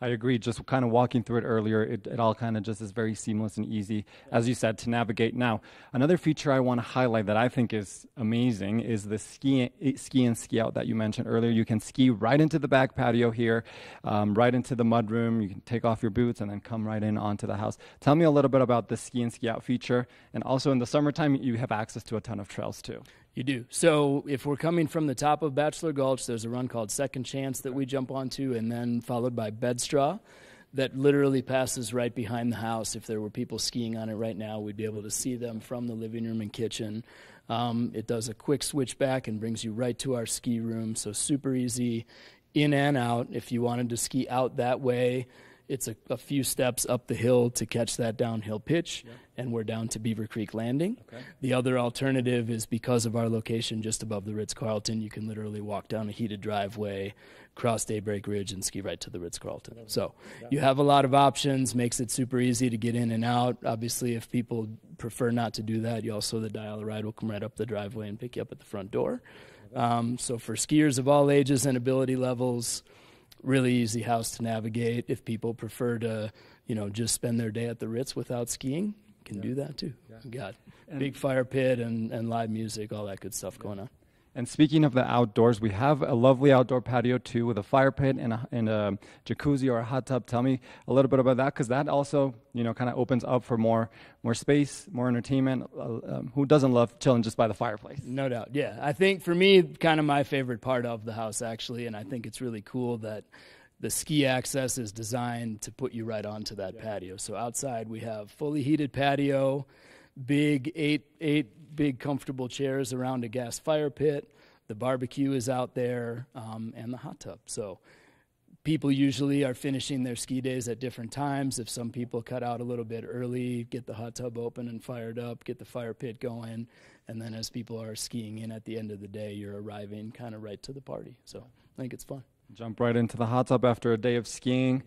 I agree. Just kind of walking through it earlier, it all kind of just is very seamless and easy, as you said, to navigate. Now, another feature I want to highlight that I think is amazing is the ski and ski out that you mentioned earlier. You can ski right into the back patio here, right into the mud room. You can take off your boots and then come right in onto the house. Tell me a little bit about the ski and ski out feature. And also in the summertime, you have access to a ton of trails too. You do. So if we're coming from the top of Bachelor Gulch, there's a run called Second Chance that we jump onto, and then followed by Bedstraw that literally passes right behind the house. If there were people skiing on it right now, we'd be able to see them from the living room and kitchen. It does a quick switch back and brings you right to our ski room, so super easy in and out. If you wanted to ski out that way, it's a few steps up the hill to catch that downhill pitch, and we're down to Beaver Creek Landing. Okay. The other alternative is because of our location just above the Ritz-Carlton, you can literally walk down a heated driveway, cross Daybreak Ridge, and ski right to the Ritz-Carlton. So you have a lot of options, makes it super easy to get in and out. Obviously, if people prefer not to do that, the dial-a-ride will come right up the driveway and pick you up at the front door. So for skiers of all ages and ability levels, really easy house to navigate. If people prefer to, just spend their day at the Ritz without skiing, can do that too. Got big fire pit and live music, all that good stuff going on. And speaking of the outdoors, we have a lovely outdoor patio too with a fire pit and a jacuzzi or a hot tub. Tell me a little bit about that, because that also, kind of opens up for more space, more entertainment. Who doesn't love chilling just by the fireplace? No doubt, yeah. I think for me, kind of my favorite part of the house actually, and I think it's really cool that the ski access is designed to put you right onto that patio. So outside we have fully heated patio, big eight big comfortable chairs around a gas fire pit. The barbecue is out there, and the hot tub. So people usually are finishing their ski days at different times. If some people cut out a little bit early, get the hot tub open and fired up, get the fire pit going, and then as people are skiing in at the end of the day, you're arriving kind of right to the party. So I think it's fun. Jump right into the hot tub after a day of skiing.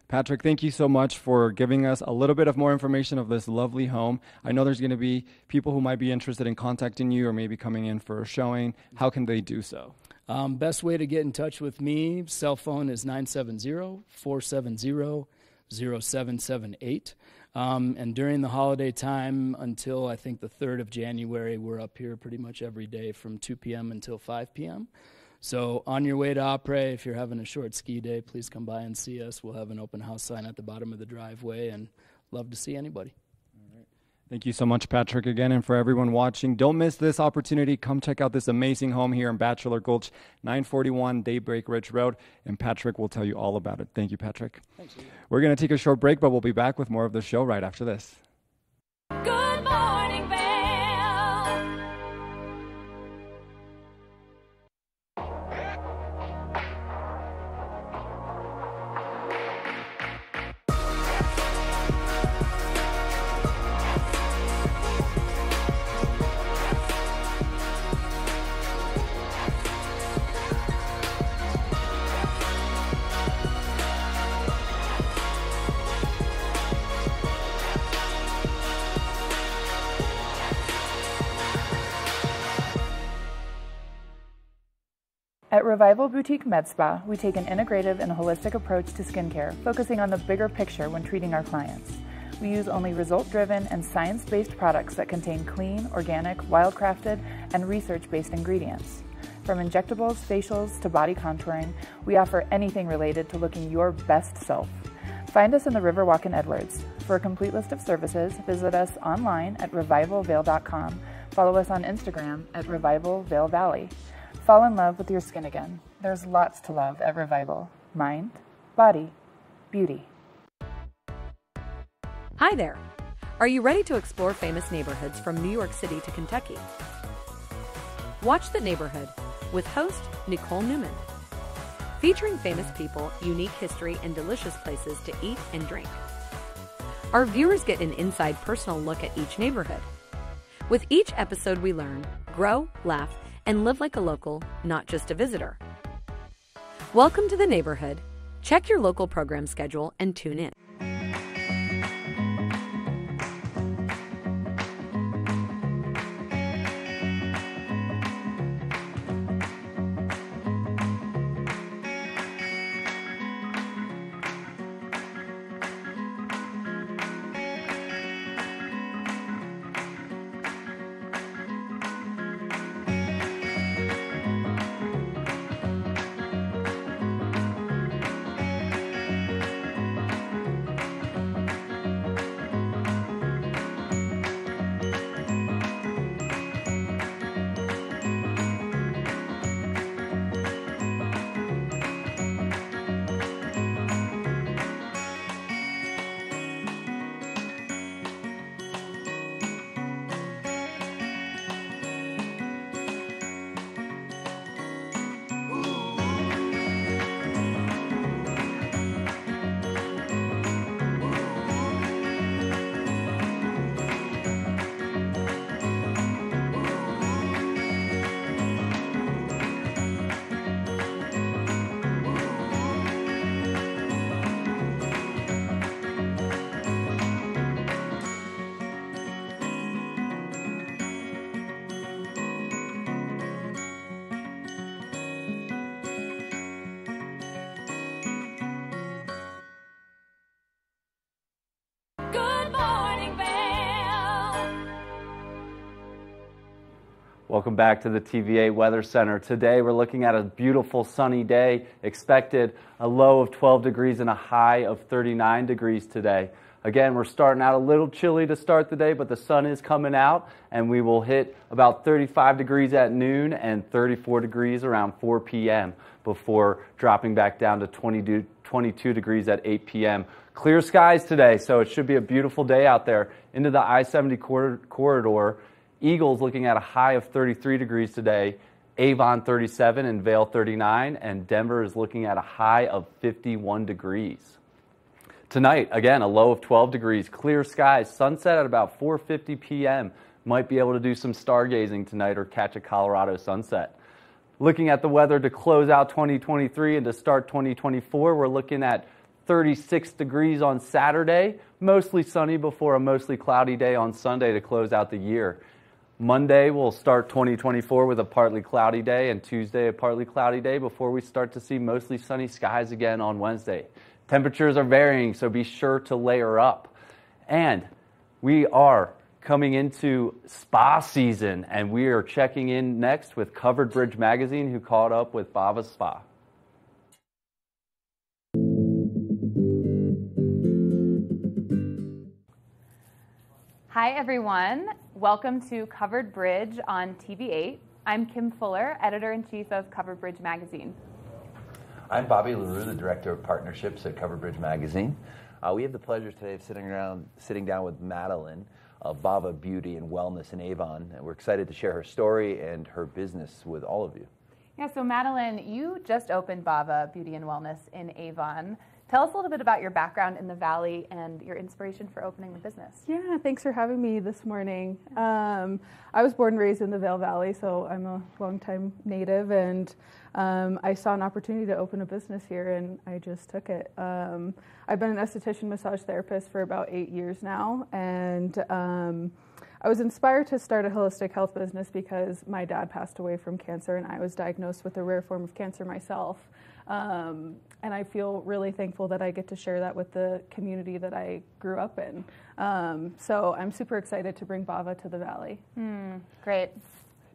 Patrick, thank you so much for giving us a little bit of more information of this lovely home. I know there's going to be people who might be interested in contacting you or maybe coming in for a showing. How can they do so? Best way to get in touch with me, cell phone is 970-470-0778. And during the holiday time until I think the 3rd of January, we're up here pretty much every day from 2 p.m. until 5 p.m. So on your way to Après, if you're having a short ski day, please come by and see us. We'll have an open house sign at the bottom of the driveway, and love to see anybody. Thank you so much, Patrick, again. And for everyone watching, don't miss this opportunity. Come check out this amazing home here in Bachelor Gulch, 941 Daybreak Ridge Road, and Patrick will tell you all about it. Thank you, Patrick. Thanks. We're going to take a short break, but we'll be back with more of the show right after this. Good morning, Vail. At Revival Boutique Med Spa, we take an integrative and holistic approach to skincare, focusing on the bigger picture when treating our clients. We use only result-driven and science-based products that contain clean, organic, wildcrafted, and research-based ingredients. From injectables, facials, to body contouring, we offer anything related to looking your best self. Find us in the Riverwalk in Edwards. For a complete list of services, visit us online at revivalvail.com. Follow us on Instagram at Revival Vail Valley. Fall in love with your skin again. There's lots to love at Revival. Mind, body, beauty. Hi there. Are you ready to explore famous neighborhoods from New York City to Kentucky? Watch The Neighborhood with host Nicole Newman. Featuring famous people, unique history, and delicious places to eat and drink. Our viewers get an inside personal look at each neighborhood. With each episode we learn, grow, laugh, and live like a local, not just a visitor. Welcome to The Neighborhood. Check your local program schedule and tune in. Welcome back to the TVA Weather Center. Today we're looking at a beautiful sunny day. Expected a low of 12 degrees and a high of 39 degrees today. Again, we're starting out a little chilly to start the day, but the sun is coming out, and we will hit about 35 degrees at noon and 34 degrees around 4 p.m. before dropping back down to 22 degrees at 8 p.m. Clear skies today, so it should be a beautiful day out there. Into the I-70 corridor, Eagles looking at a high of 33 degrees today, Avon 37 and Vail 39, and Denver is looking at a high of 51 degrees. Tonight, again, a low of 12 degrees, clear skies, sunset at about 4:50 p.m. Might be able to do some stargazing tonight or catch a Colorado sunset. Looking at the weather to close out 2023 and to start 2024, we're looking at 36 degrees on Saturday, mostly sunny before a mostly cloudy day on Sunday to close out the year. Monday, we'll start 2024 with a partly cloudy day, and Tuesday, a partly cloudy day before we start to see mostly sunny skies again on Wednesday. Temperatures are varying, so be sure to layer up. And we are coming into spa season, and we are checking in next with Covered Bridge Magazine, who caught up with Bava Spa. Hi, everyone. Welcome to Covered Bridge on TV8. I'm Kim Fuller, Editor-in-Chief of Covered Bridge Magazine. I'm Bobby LaRue, the Director of Partnerships at Covered Bridge Magazine. We have the pleasure today of sitting down with Madeline of Bava Beauty and Wellness in Avon, and we're excited to share her story and her business with all of you. Yeah, so Madeline, you just opened Bava Beauty and Wellness in Avon. Tell us a little bit about your background in the Valley and your inspiration for opening the business. Yeah, thanks for having me this morning. I was born and raised in the Vail Valley, so I'm a longtime native, and I saw an opportunity to open a business here, and I just took it. I've been an esthetician massage therapist for about 8 years now, and I was inspired to start a holistic health business because my dad passed away from cancer, and I was diagnosed with a rare form of cancer myself. And I feel really thankful that I get to share that with the community that I grew up in. So I'm super excited to bring Bava to the Valley. Great.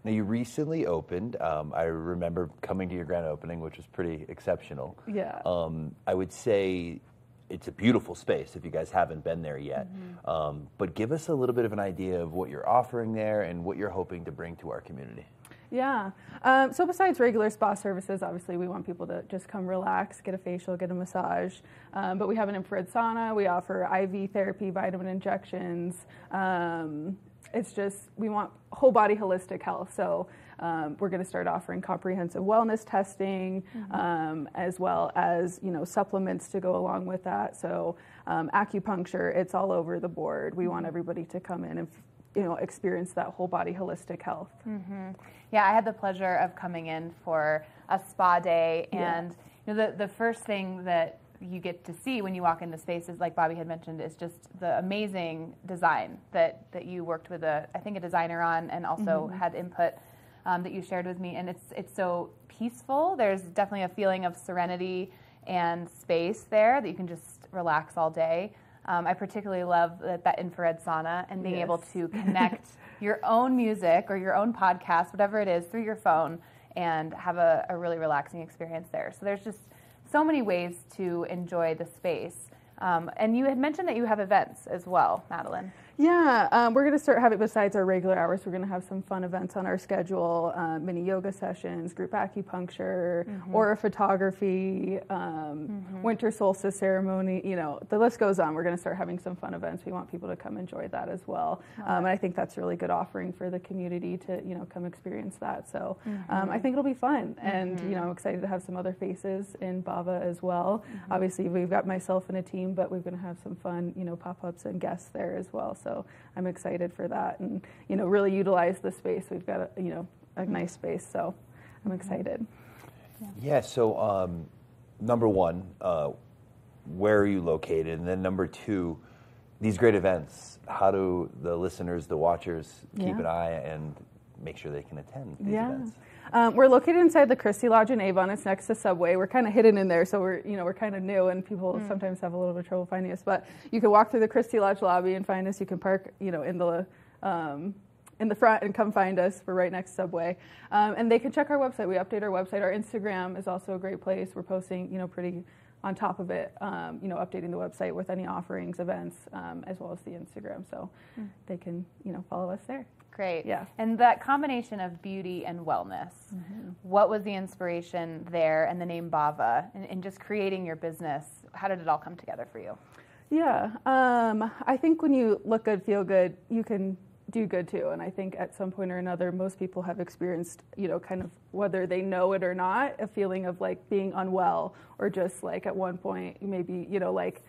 Now, you recently opened. I remember coming to your grand opening, which was pretty exceptional. Yeah. I would say it's a beautiful space if you guys haven't been there yet. But give us a little bit of an idea of what you're offering there and what you're hoping to bring to our community. Yeah. So besides regular spa services, obviously we want people to just come relax, get a facial, get a massage. But we have an infrared sauna. We offer IV therapy, vitamin injections. It's just, we want whole body holistic health. So we're going to start offering comprehensive wellness testing, as well as, supplements to go along with that. So acupuncture, it's all over the board. We want everybody to come in and experience that whole body holistic health. Yeah, I had the pleasure of coming in for a spa day, and the first thing that you get to see when you walk into spaces, like Bobby had mentioned, is just the amazing design that you worked with a designer on, and also had input that you shared with me. And it's so peaceful. There's definitely a feeling of serenity and space there that you can just relax all day. I particularly love that infrared sauna and being able to connect your own music or your own podcast, whatever it is, through your phone and have a really relaxing experience there. So there's just so many ways to enjoy the space. And you had mentioned that you have events as well, Madeline. Yeah, we're going to start having, besides our regular hours, we're going to have some fun events on our schedule, mini yoga sessions, group acupuncture, aura photography, winter solstice ceremony, the list goes on. We're going to start having some fun events. We want people to come enjoy that as well. And I think that's a really good offering for the community to, come experience that. So I think it'll be fun. And, I'm excited to have some other faces in Bava as well. Obviously, we've got myself and a team, but we're going to have some fun, pop-ups and guests there as well. So I'm excited for that, and really utilize the space. We've got a nice space, so I'm excited. Yeah. So number one, where are you located, and then number two, these great events. How do the listeners, the watchers, keep an eye and make sure they can attend these events? We're located inside the Christie Lodge in Avon. It's next to Subway. We're kind of hidden in there, so we're kind of new, and people sometimes have a little bit of trouble finding us. But you can walk through the Christie Lodge lobby and find us. You can park, in the in the front and come find us. We're right next to Subway. And they can check our website. We update our website. Our Instagram is also a great place. We're posting, pretty on top of it, updating the website with any offerings, events, as well as the Instagram. So they can, follow us there. Great. Yeah. And that combination of beauty and wellness, what was the inspiration there and the name Bava and just creating your business? How did it all come together for you? Yeah. I think when you look good, feel good, you can do good too. And I think at some point or another, most people have experienced, kind of whether they know it or not, a feeling of like being unwell or just like at one point, maybe, like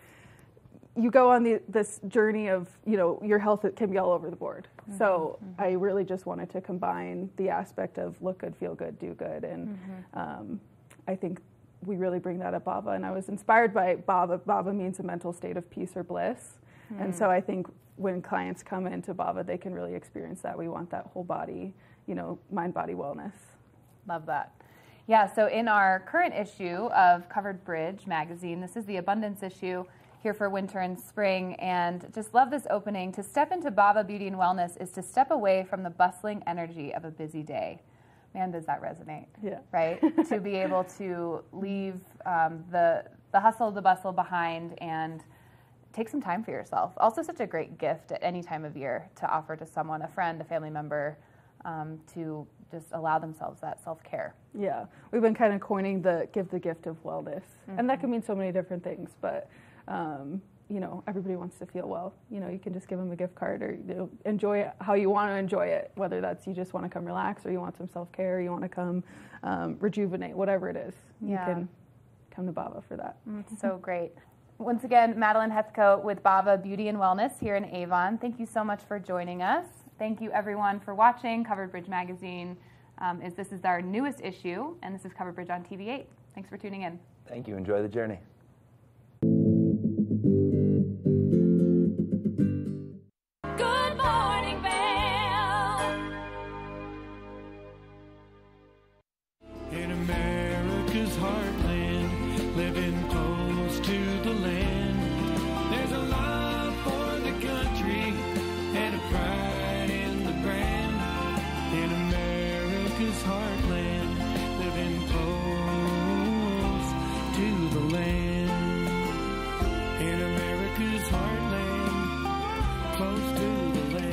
you go on this journey of, your health can be all over the board. So I really just wanted to combine the aspect of look good, feel good, do good. And I think we really bring that at Bava. And I was inspired by Bava. Bava means a mental state of peace or bliss. And so I think when clients come into Bava, they can really experience that. We want that whole body, mind, body wellness. Love that. Yeah, so in our current issue of Covered Bridge magazine, this is the abundance issue here for winter and spring, and just love this opening. To step into Bava Beauty and Wellness is to step away from the bustling energy of a busy day. Man, does that resonate? Yeah. Right? To be able to leave the hustle, the bustle behind and take some time for yourself. Also such a great gift at any time of year to offer to someone, a friend, a family member, to just allow themselves that self-care. Yeah. We've been kind of coining give the gift of wellness. And that can mean so many different things, but everybody wants to feel well. You can just give them a gift card or enjoy it how you want to enjoy it, whether that's you just want to come relax or you want some self-care, or you want to come rejuvenate, whatever it is. You can come to Bava for that. So great. Once again, Madeline Hethcote with Bava Beauty and Wellness here in Avon. Thank you so much for joining us. Thank you everyone for watching Covered Bridge Magazine. This is our newest issue, and this is Covered Bridge on TV8. Thanks for tuning in. Thank you. Enjoy the journey. Good morning, Vail. In America's heartland, living close to the land, there's a love for the country and a pride in the brand. In America's heartland, living close to the land. In America's heartland, close to the land.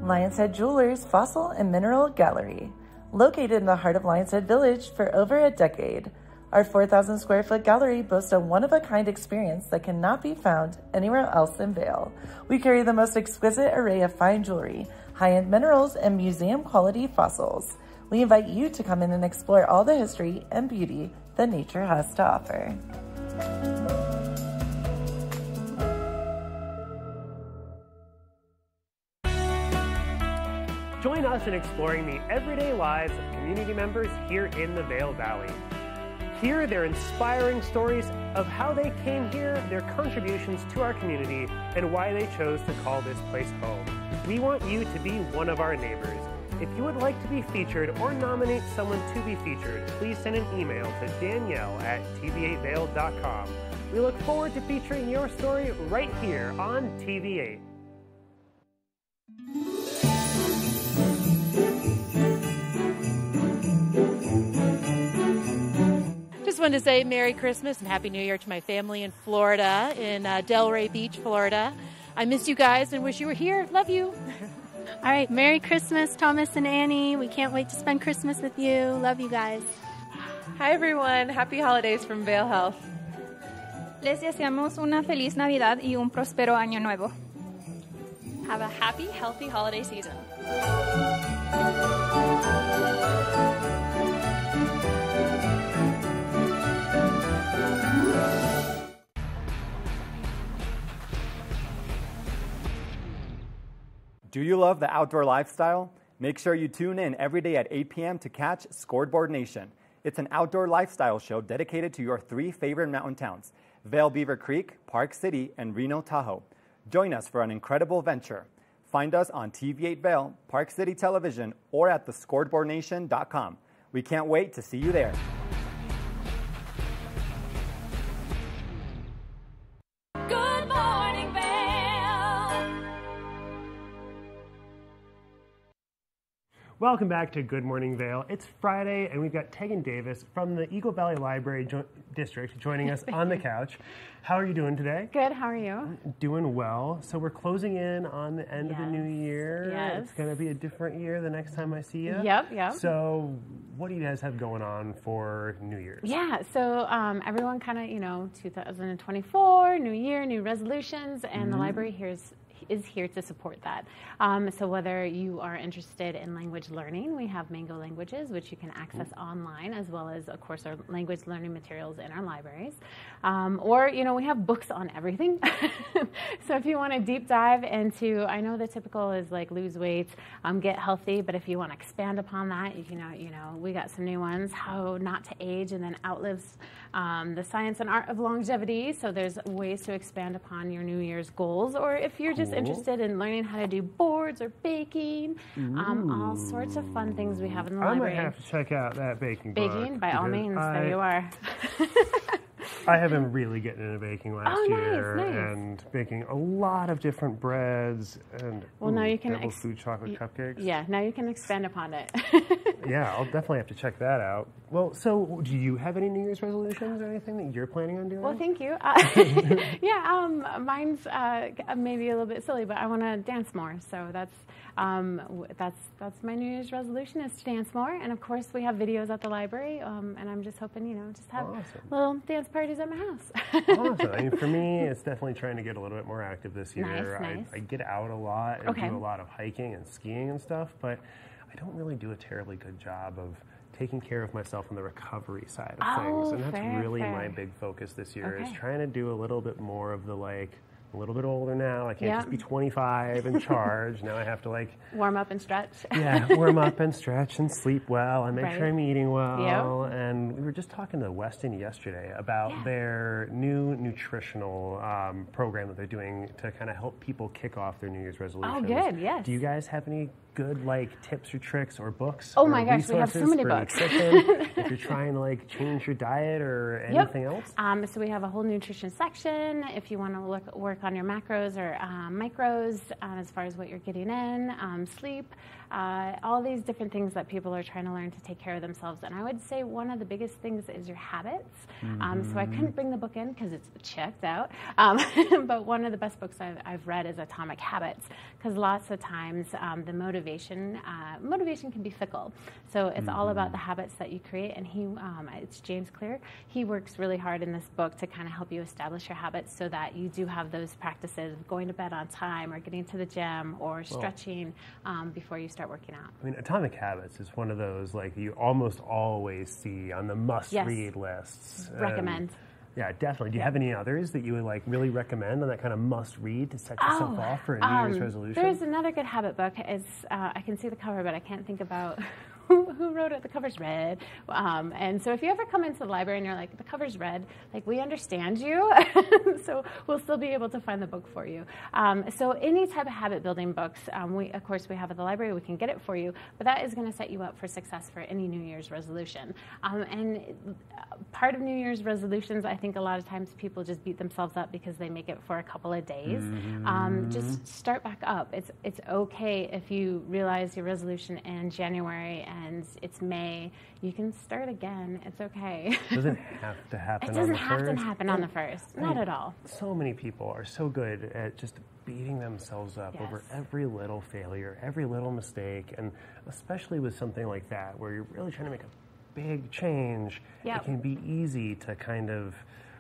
Lions Head Jewelers Fossil and Mineral Gallery. Located in the heart of Lions Head Village for over a decade, our 4,000 square foot gallery boasts a one-of-a-kind experience that cannot be found anywhere else in Vail. We carry the most exquisite array of fine jewelry, high-end minerals, and museum-quality fossils. We invite you to come in and explore all the history and beauty that nature has to offer. Join us in exploring the everyday lives of community members here in the Vail Valley. Hear their inspiring stories of how they came here, their contributions to our community, and why they chose to call this place home. We want you to be one of our neighbors. If you would like to be featured or nominate someone to be featured, please send an email to Danielle@tv8vail.com. We look forward to featuring your story right here on TV8. Just wanted to say Merry Christmas and Happy New Year to my family in Florida, in Delray Beach, Florida. I miss you guys and wish you were here. Love you. All right, Merry Christmas, Thomas and Annie. We can't wait to spend Christmas with you. Love you guys. Hi, everyone. Happy holidays from Vail Health. Les deseamos una feliz Navidad y un próspero año nuevo. Have a happy, healthy holiday season. Do you love the outdoor lifestyle? Make sure you tune in every day at 8 p.m. to catch Scoreboard Nation. It's an outdoor lifestyle show dedicated to your 3 favorite mountain towns, Vail, Beaver Creek, Park City, and Reno, Tahoe. Join us for an incredible venture. Find us on TV8 Vail, Park City Television, or at thescoreboardnation.com. We can't wait to see you there. Good morning, Vail. Welcome back to Good Morning Vail. It's Friday, and we've got Tegan Davis from the Eagle Valley Library District joining us on the couch. How are you doing today? Good, how are you? Doing well. So we're closing in on the end of the new year. Yes. It's going to be a different year the next time I see you. Yep. So what do you guys have going on for New Year's? Yeah, so everyone kind of, 2024, new year, new resolutions, and the library here is here to support that. So whether you are interested in language learning, we have Mango Languages, which you can access online, as well as, of course, our language learning materials in our libraries. Or, we have books on everything. So if you want to deep dive into, I know the typical is like lose weight, get healthy, but if you want to expand upon that, we got some new ones, How Not to Age and Then Outlive the Science and Art of Longevity. So there's ways to expand upon your New Year's goals, or if you're just interested in learning how to do boards or baking, all sorts of fun things we have in the library. I might have to check out that baking book. Baking, by all means, there you are. I have been really getting into baking last year nice. and baking a lot of different breads and now you can Devil's Food chocolate cupcakes. Yeah, now you can expand upon it. Yeah, I'll definitely have to check that out. Well, so do you have any New Year's resolutions or anything that you're planning on doing? Well, thank you. Mine's maybe a little bit silly, but I want to dance more. So that's my New Year's resolution, is to dance more. And of course, we have videos at the library, and I'm just hoping, just have little dance parties at my house. Awesome. I mean, for me, it's definitely trying to get a little bit more active this year. Nice. I get out a lot and do a lot of hiking and skiing and stuff, but I don't really do a terribly good job of taking care of myself on the recovery side of things. And that's really my big focus this year, is trying to do a little bit more of the a little bit older now. I can't just be 25 and charge. Now I have to warm up and stretch. Warm up and stretch and sleep well and make sure I'm eating well. And we were just talking to Weston yesterday about their new nutritional program that they're doing to kind of help people kick off their New Year's resolutions. Oh, good, yes. Do you guys have any good tips or tricks or books? Oh or my gosh, we have so many books. If you're trying to change your diet or anything else? So we have a whole nutrition section if you want to work on your macros or micros as far as what you're getting in, sleep, all these different things that people are trying to learn to take care of themselves. And I would say one of the biggest things is your habits. So I couldn't bring the book in because it's checked out. But one of the best books I've read is Atomic Habits, because lots of times the motivation can be fickle. So it's all about the habits that you create. And it's James Clear. He works really hard in this book to kind of help you establish your habits so that you do have those practices of going to bed on time or getting to the gym or stretching before you start working out. I mean, Atomic Habits is one of those you almost always see on the must-read lists. Recommend. Yeah, definitely. Do you have any others that you would really recommend on that kind of must-read to set yourself off for a New Year's resolution? There's another good habit book. I can see the cover, but I can't think about who wrote it. The cover's red. And so if you ever come into the library and you're like, the cover's red, we understand you. So we'll still be able to find the book for you. So any type of habit building books, of course we have at the library, we can get it for you, but that is going to set you up for success for any New Year's resolution. And part of New Year's resolutions, I think a lot of times people just beat themselves up because they make it for a couple of days. Just start back up. It's okay if you realize your resolution in January and it's May, you can start again. It's okay. It doesn't have to happen on the 1st. It doesn't have to happen on the 1st. Not at all. So many people are so good at just beating themselves up over every little failure, every little mistake, and especially with something like that where you're really trying to make a big change, it can be easy to kind of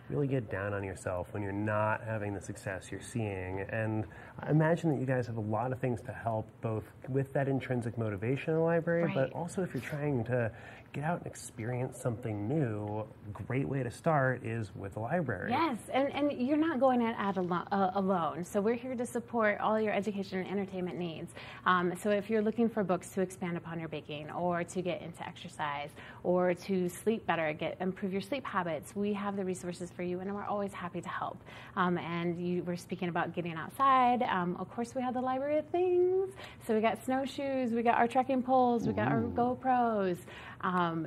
really get down on yourself when you're not having the success you're seeing. And I imagine that you guys have a lot of things to help both with that intrinsic motivation in the library, but also if you're trying to get out and experience something new, a great way to start is with the library. Yes, and you're not going at alone. So we're here to support all your education and entertainment needs. So if you're looking for books to expand upon your baking, or to get into exercise, or to sleep better, improve your sleep habits, we have the resources for you, and we're always happy to help. And you were speaking about getting outside. Of course, we have the library of things. So we got snowshoes, we got our trekking poles, we got our GoPros.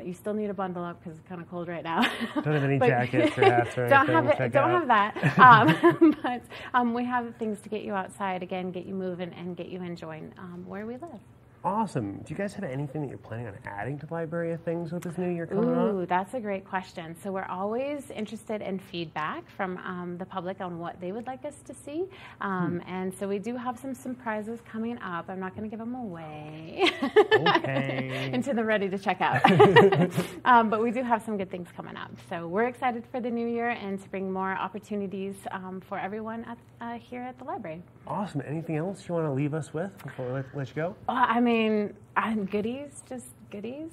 You still need to bundle up because it's kind of cold right now. Don't have any jackets or hats or don't anything. Don't have that. But we have things to get you outside, again, get you moving and get you enjoying where we live. Awesome. Do you guys have anything that you're planning on adding to the Library of Things with this new year coming up? Ooh, that's a great question. So we're always interested in feedback from the public on what they would like us to see. And so we do have some surprises coming up. I'm not going to give them away Okay. until they're ready to check out. But we do have some good things coming up. So we're excited for the new year and to bring more opportunities for everyone here at the library. Awesome. Anything else you want to leave us with before we let you go? I mean, goodies, just goodies.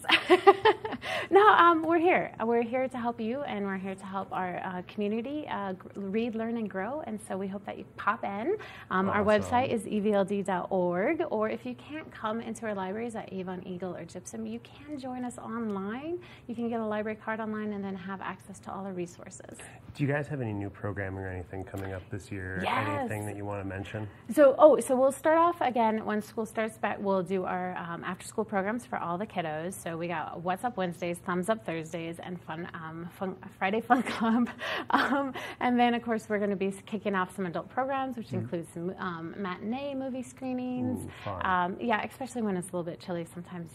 No, we're here. We're here to help you, and we're here to help our community read, learn, and grow. And so we hope that you pop in. Our website is evld.org, or if you can't come into our libraries at Avon, Eagle, or Gypsum, you can join us online. You can get a library card online and then have access to all the resources. Do you guys have any new programming or anything coming up this year? Yes. Anything that you want to mention? So we'll start off again when school starts back. We'll do our after-school programs for all the kiddos. So we got What's Up Wednesdays, Thumbs Up Thursdays, and Friday Fun Club. And then, of course, we're going to be kicking off some adult programs, which includes some matinee movie screenings. Ooh, fun. Yeah, especially when it's a little bit chilly. Sometimes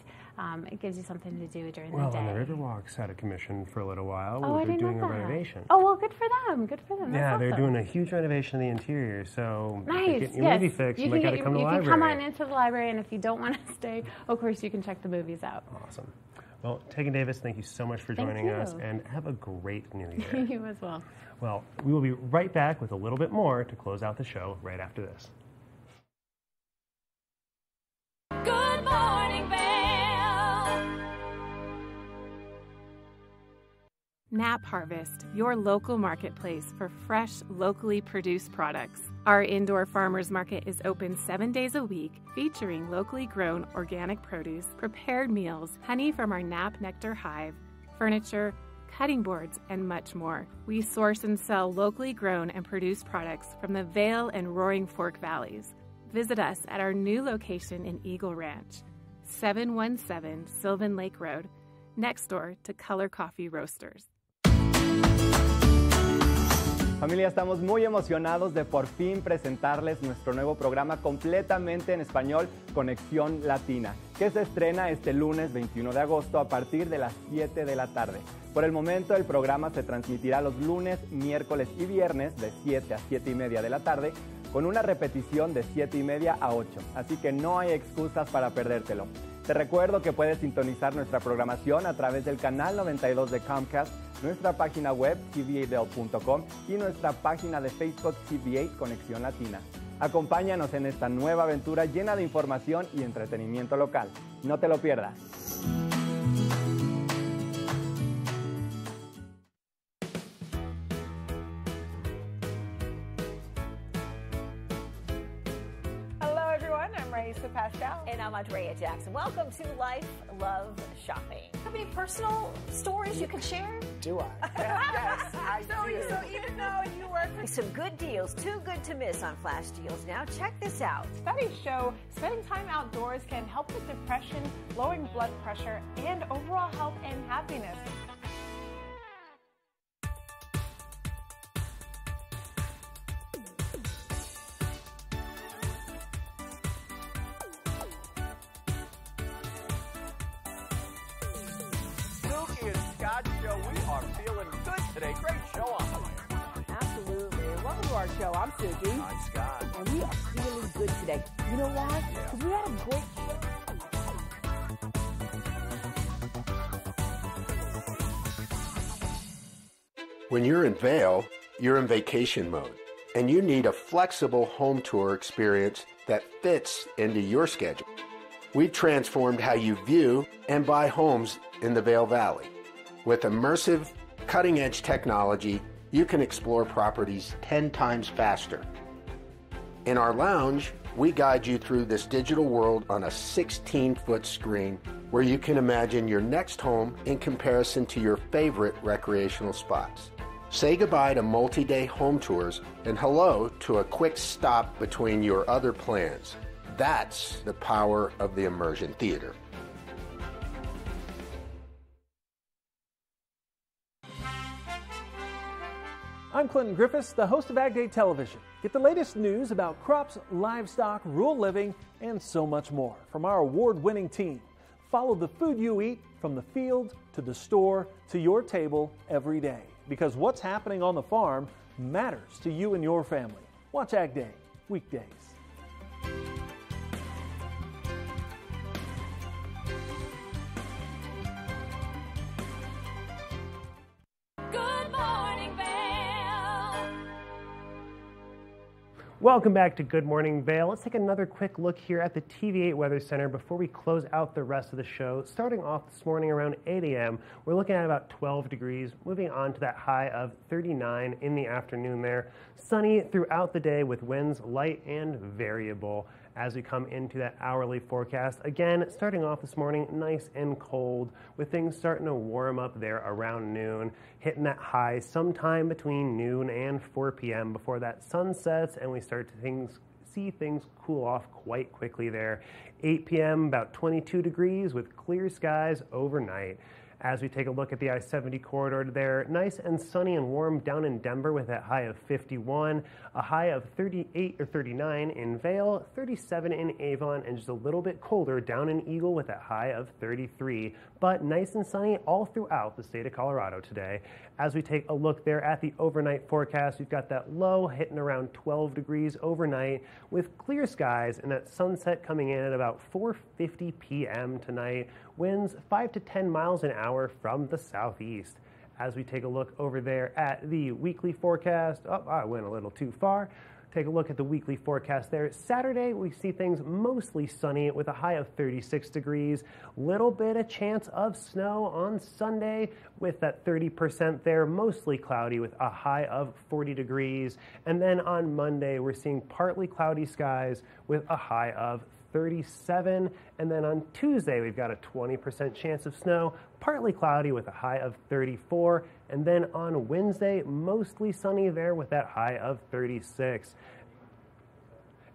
it gives you something to do during the day. Well, and the Riverwalk's had a commission for a little while. Oh, I They're didn't doing know a that. renovation. Oh, well, good for them. Good for them. That's Yeah, they're awesome. doing a huge renovation of the interior. So Nice. if you get your movie fix, you might got to come to the You library. can come on into the library, and if you don't want to stay, of course, you can check the movies out. Awesome. Well, Tegan Davis, thank you so much for Thank joining you. us, and have a great new year. You as well. Well, we will be right back with a little bit more to close out the show right after this. Good morning, Vail. Nap Harvest, your local marketplace for fresh, locally produced products. Our indoor farmers market is open 7 days a week, featuring locally grown organic produce, prepared meals, honey from our Nap Nectar hive, furniture, cutting boards, and much more. We source and sell locally grown and produced products from the Vail and Roaring Fork Valleys. Visit us at our new location in Eagle Ranch, 717 Sylvan Lake Road, next door to Color Coffee Roasters. Familia, estamos muy emocionados de por fin presentarles nuestro nuevo programa completamente en español, Conexión Latina, que se estrena este lunes 21 de agosto a partir de las 7 de la tarde. Por el momento, el programa se transmitirá los lunes, miércoles y viernes de 7 a 7 y media de la tarde, con una repetición de 7 y media a 8, así que no hay excusas para perdértelo. Te recuerdo que puedes sintonizar nuestra programación a través del canal 92 de Comcast, nuestra página web tva.com y nuestra página de Facebook TV8 Conexión Latina. Acompáñanos en esta nueva aventura llena de información y entretenimiento local. No te lo pierdas. Hello, everyone. I'm Raisa Pascal. And I'm Andrea Jackson. Welcome to Life, Love, Shopping. Have any personal stories you can share? Do I? Yes, I do. So even though you work for some good deals, too good to miss on flash deals now, check this out. Studies show spending time outdoors can help with depression, lowering blood pressure, and overall health and happiness. Suki and Scott show. We are feeling good today. Great show on the way. Absolutely. Welcome to our show. I'm Suki. Hi, Scott. And we are feeling good today. You know why? Because we had a great show. When you're in Vail, you're in vacation mode, and you need a flexible home tour experience that fits into your schedule. We've transformed how you view and buy homes in the Vail Valley. With immersive, cutting-edge technology, you can explore properties 10 times faster. In our lounge, we guide you through this digital world on a 16-foot screen where you can imagine your next home in comparison to your favorite recreational spots. Say goodbye to multi-day home tours and hello to a quick stop between your other plans. That's the power of the immersion theater. I'm Clinton Griffiths, the host of Ag Day Television. Get the latest news about crops, livestock, rural living, and so much more from our award-winning team. Follow the food you eat from the field to the store to your table every day, because what's happening on the farm matters to you and your family. Watch Ag Day, weekdays. Welcome back to Good Morning Vail. Let's take another quick look here at the TV8 Weather Center before we close out the rest of the show. Starting off this morning around 8 a.m., we're looking at about 12 degrees, moving on to that high of 39 in the afternoon there. Sunny throughout the day with winds light and variable as we come into that hourly forecast. Again, starting off this morning, nice and cold with things starting to warm up there around noon, hitting that high sometime between noon and 4 p.m. before that sun sets and we start to see things cool off quite quickly there. 8 p.m., about 22 degrees with clear skies overnight. As we take a look at the I-70 corridor there, nice and sunny and warm down in Denver with that high of 51, a high of 38 or 39 in Vail, 37 in Avon, and just a little bit colder down in Eagle with that high of 33. But nice and sunny all throughout the state of Colorado today. As we take a look there at the overnight forecast, we've got that low hitting around 12 degrees overnight with clear skies and that sunset coming in at about 4:50 p.m. tonight. Winds 5 to 10 miles an hour from the southeast. As we take a look over there at the weekly forecast, I went a little too far. Take a look at the weekly forecast there. Saturday, we see things mostly sunny with a high of 36 degrees. Little bit of chance of snow on Sunday with that 30% there, mostly cloudy with a high of 40 degrees. And then on Monday, we're seeing partly cloudy skies with a high of 37, and then on Tuesday we've got a 20% chance of snow, partly cloudy with a high of 34, and then on Wednesday mostly sunny there with that high of 36.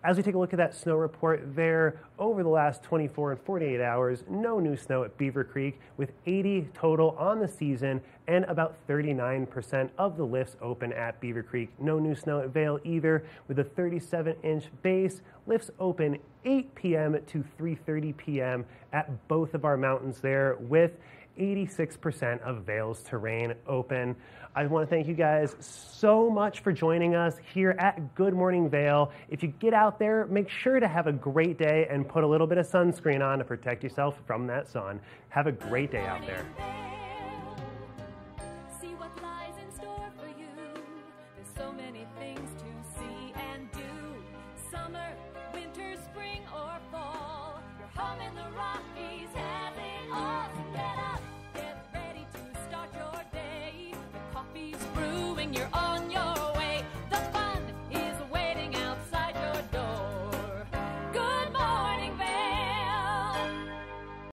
As we take a look at that snow report there, over the last 24 and 48 hours, no new snow at Beaver Creek with 80 total on the season and about 39% of the lifts open at Beaver Creek. No new snow at Vail either with a 37-inch base. Lifts open 8 p.m. to 3:30 p.m. at both of our mountains there with 86% of Vail's terrain open. I want to thank you guys so much for joining us here at Good Morning Vail. If you get out there, make sure to have a great day and put a little bit of sunscreen on to protect yourself from that sun. Have a great day out there. See what lies in store for you. There's so many things to see and do. Summer, winter, spring, or fall. Your home in the Rockies has it all. So get up, get ready to start your day. The coffee's brewing, you're all